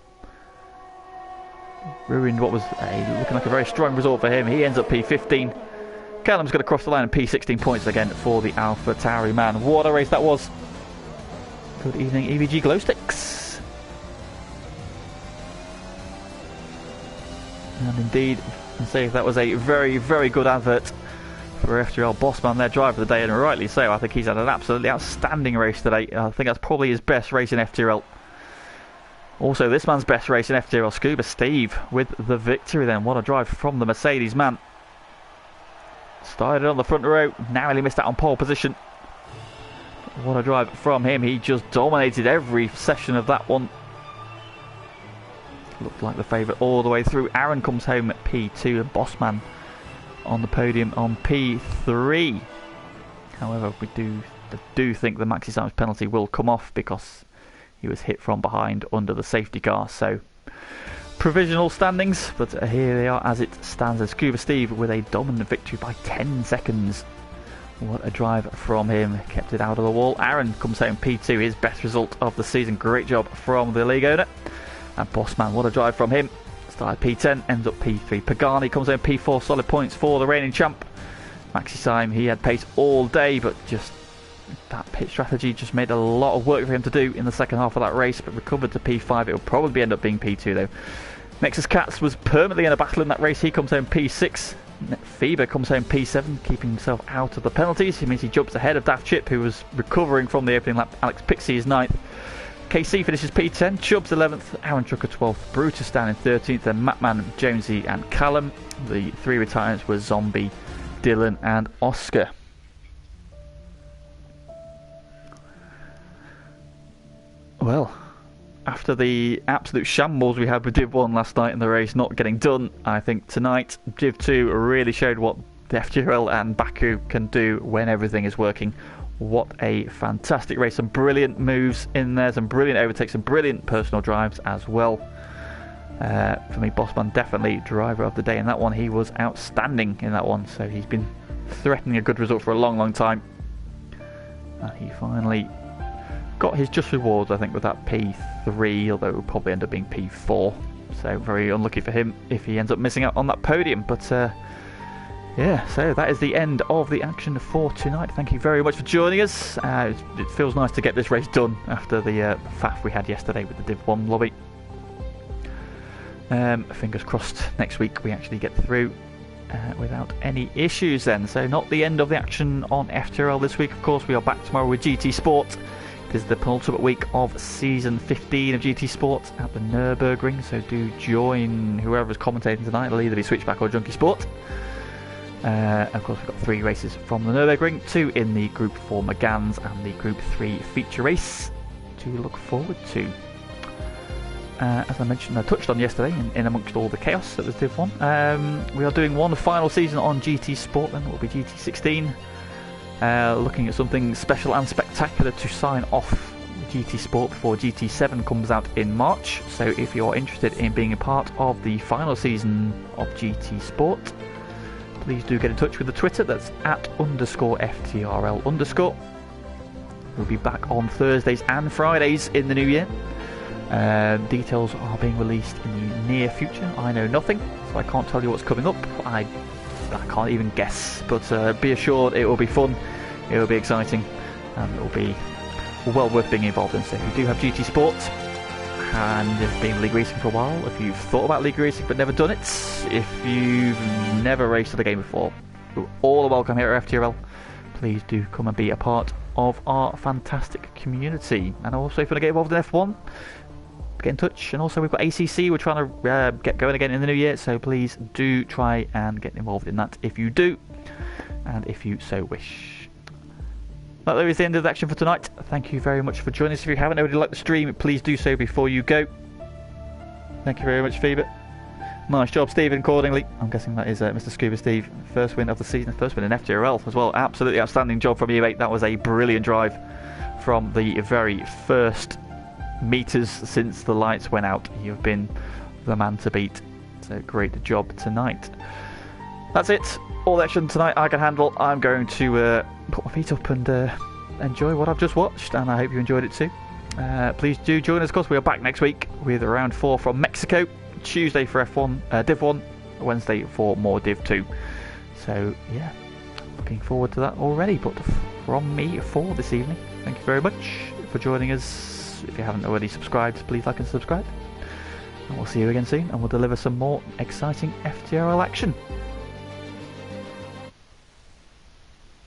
ruined what was looking like a very strong result for him. He ends up P15. Callum's going to cross the line and P16 points again for the AlphaTauri man. What a race that was. Good evening, EVG Glow Sticks. And indeed, I'd say that was a very, very good advert for FTRL Bossman, their driver of the day, and rightly so. I think he's had an absolutely outstanding race today. I think that's probably his best race in FTRL. Also, this man's best race in FTRL, Scuba Steve, with the victory then. What a drive from the Mercedes man. Started on the front row, narrowly missed out on pole position. What a drive from him. He just dominated every session of that one. Looked like the favourite all the way through. Aaron comes home at P2 and Bossman on the podium on P3. However, we do think the Maxi Simons penalty will come off because he was hit from behind under the safety car. So provisional standings, but here they are as it stands. As Scuba Steve with a dominant victory by 10 seconds. What a drive from him, kept it out of the wall. Aaron comes home P2, his best result of the season. Great job from the league owner. And Bossman, what a drive from him. Started P10, ends up P3. Pagani comes home P4, solid points for the reigning champ. Maxi Sim, he had pace all day, but just that pit strategy just made a lot of work for him to do in the second half of that race, but recovered to P5. It will probably end up being P2 though. Nexus Cats was permanently in a battle in that race. He comes home P6. Feber comes home P7, keeping himself out of the penalties. It means he jumps ahead of Daft Chip, who was recovering from the opening lap. Alex Pixie is 9th. KC finishes P10, Chubbs 11th, Aaron Trucker 12th, Brutus down in 13th, and Matman, Jonesy and Callum. The 3 retirements were Zombie, Dylan and Oscar. Well, after the absolute shambles we had with Div 1 last night in the race not getting done, I think tonight Div 2 really showed what the FTRL and Baku can do when everything is working. What a fantastic race, some brilliant moves in there, some brilliant overtakes, some brilliant personal drives as well. For me, Bossman definitely driver of the day in that one. He was outstanding in that one, so he's been threatening a good result for a long, long time. And he finally got his just rewards, I think, with that P3, although it will probably end up being P4. So very unlucky for him if he ends up missing out on that podium. But yeah, so that is the end of the action for tonight. Thank you very much for joining us. It feels nice to get this race done after the faff we had yesterday with the Div 1 lobby. Fingers crossed next week we actually get through without any issues then. So not the end of the action on FTRL this week. Of course, we are back tomorrow with GT Sport. It is the penultimate week of season 15 of GT Sport at the Nürburgring. So do join whoever is commentating tonight. It'll either be Switchback or Junkie Sport. Of course, we've got 3 races from the Nürburgring, 2 in the Group 4 Megans and the Group 3 feature race to look forward to. As I mentioned, I touched on yesterday, in amongst all the chaos that was Div 1, we are doing one final season on GT Sport, then it will be GT16, looking at something special and spectacular to sign off GT Sport before GT7 comes out in March. So if you're interested in being a part of the final season of GT Sport, please do get in touch with the Twitter. That's @_FTRL_. We'll be back on Thursdays and Fridays in the new year. Details are being released in the near future. I know nothing, so I can't tell you what's coming up. I can't even guess, but be assured it will be fun, it will be exciting, and it will be well worth being involved in. So if you do have GT Sport and you've been league racing for a while, if you've thought about league racing but never done it, if you've never raced the game before, you're all welcome here at FTRL. Please do come and be a part of our fantastic community. And also, if you want to get involved in F1, get in touch. And also, we've got ACC, we're trying to get going again in the new year, so please do try and get involved in that if you do, and if you so wish. That there is the end of the action for tonight. Thank you very much for joining us. If you haven't already liked the stream, please do so before you go. Thank you very much, Fever. Nice job, Stephen, accordingly. I'm guessing that is Mr. Scuba Steve. First win of the season, first win in FTRL as well. Absolutely outstanding job from you, mate. That was a brilliant drive from the very first meters since the lights went out. You've been the man to beat. So great job tonight. That's it. All the action tonight I can handle. I'm going to put my feet up and enjoy what I've just watched, and I hope you enjoyed it too. Please do join us. Of course, we are back next week with round 4 from Mexico. Tuesday for F1, Div 1, Wednesday for more Div 2. So yeah, looking forward to that already. But from me for this evening, thank you very much for joining us. If you haven't already subscribed, please like and subscribe. And we'll see you again soon, and we'll deliver some more exciting FTRL action.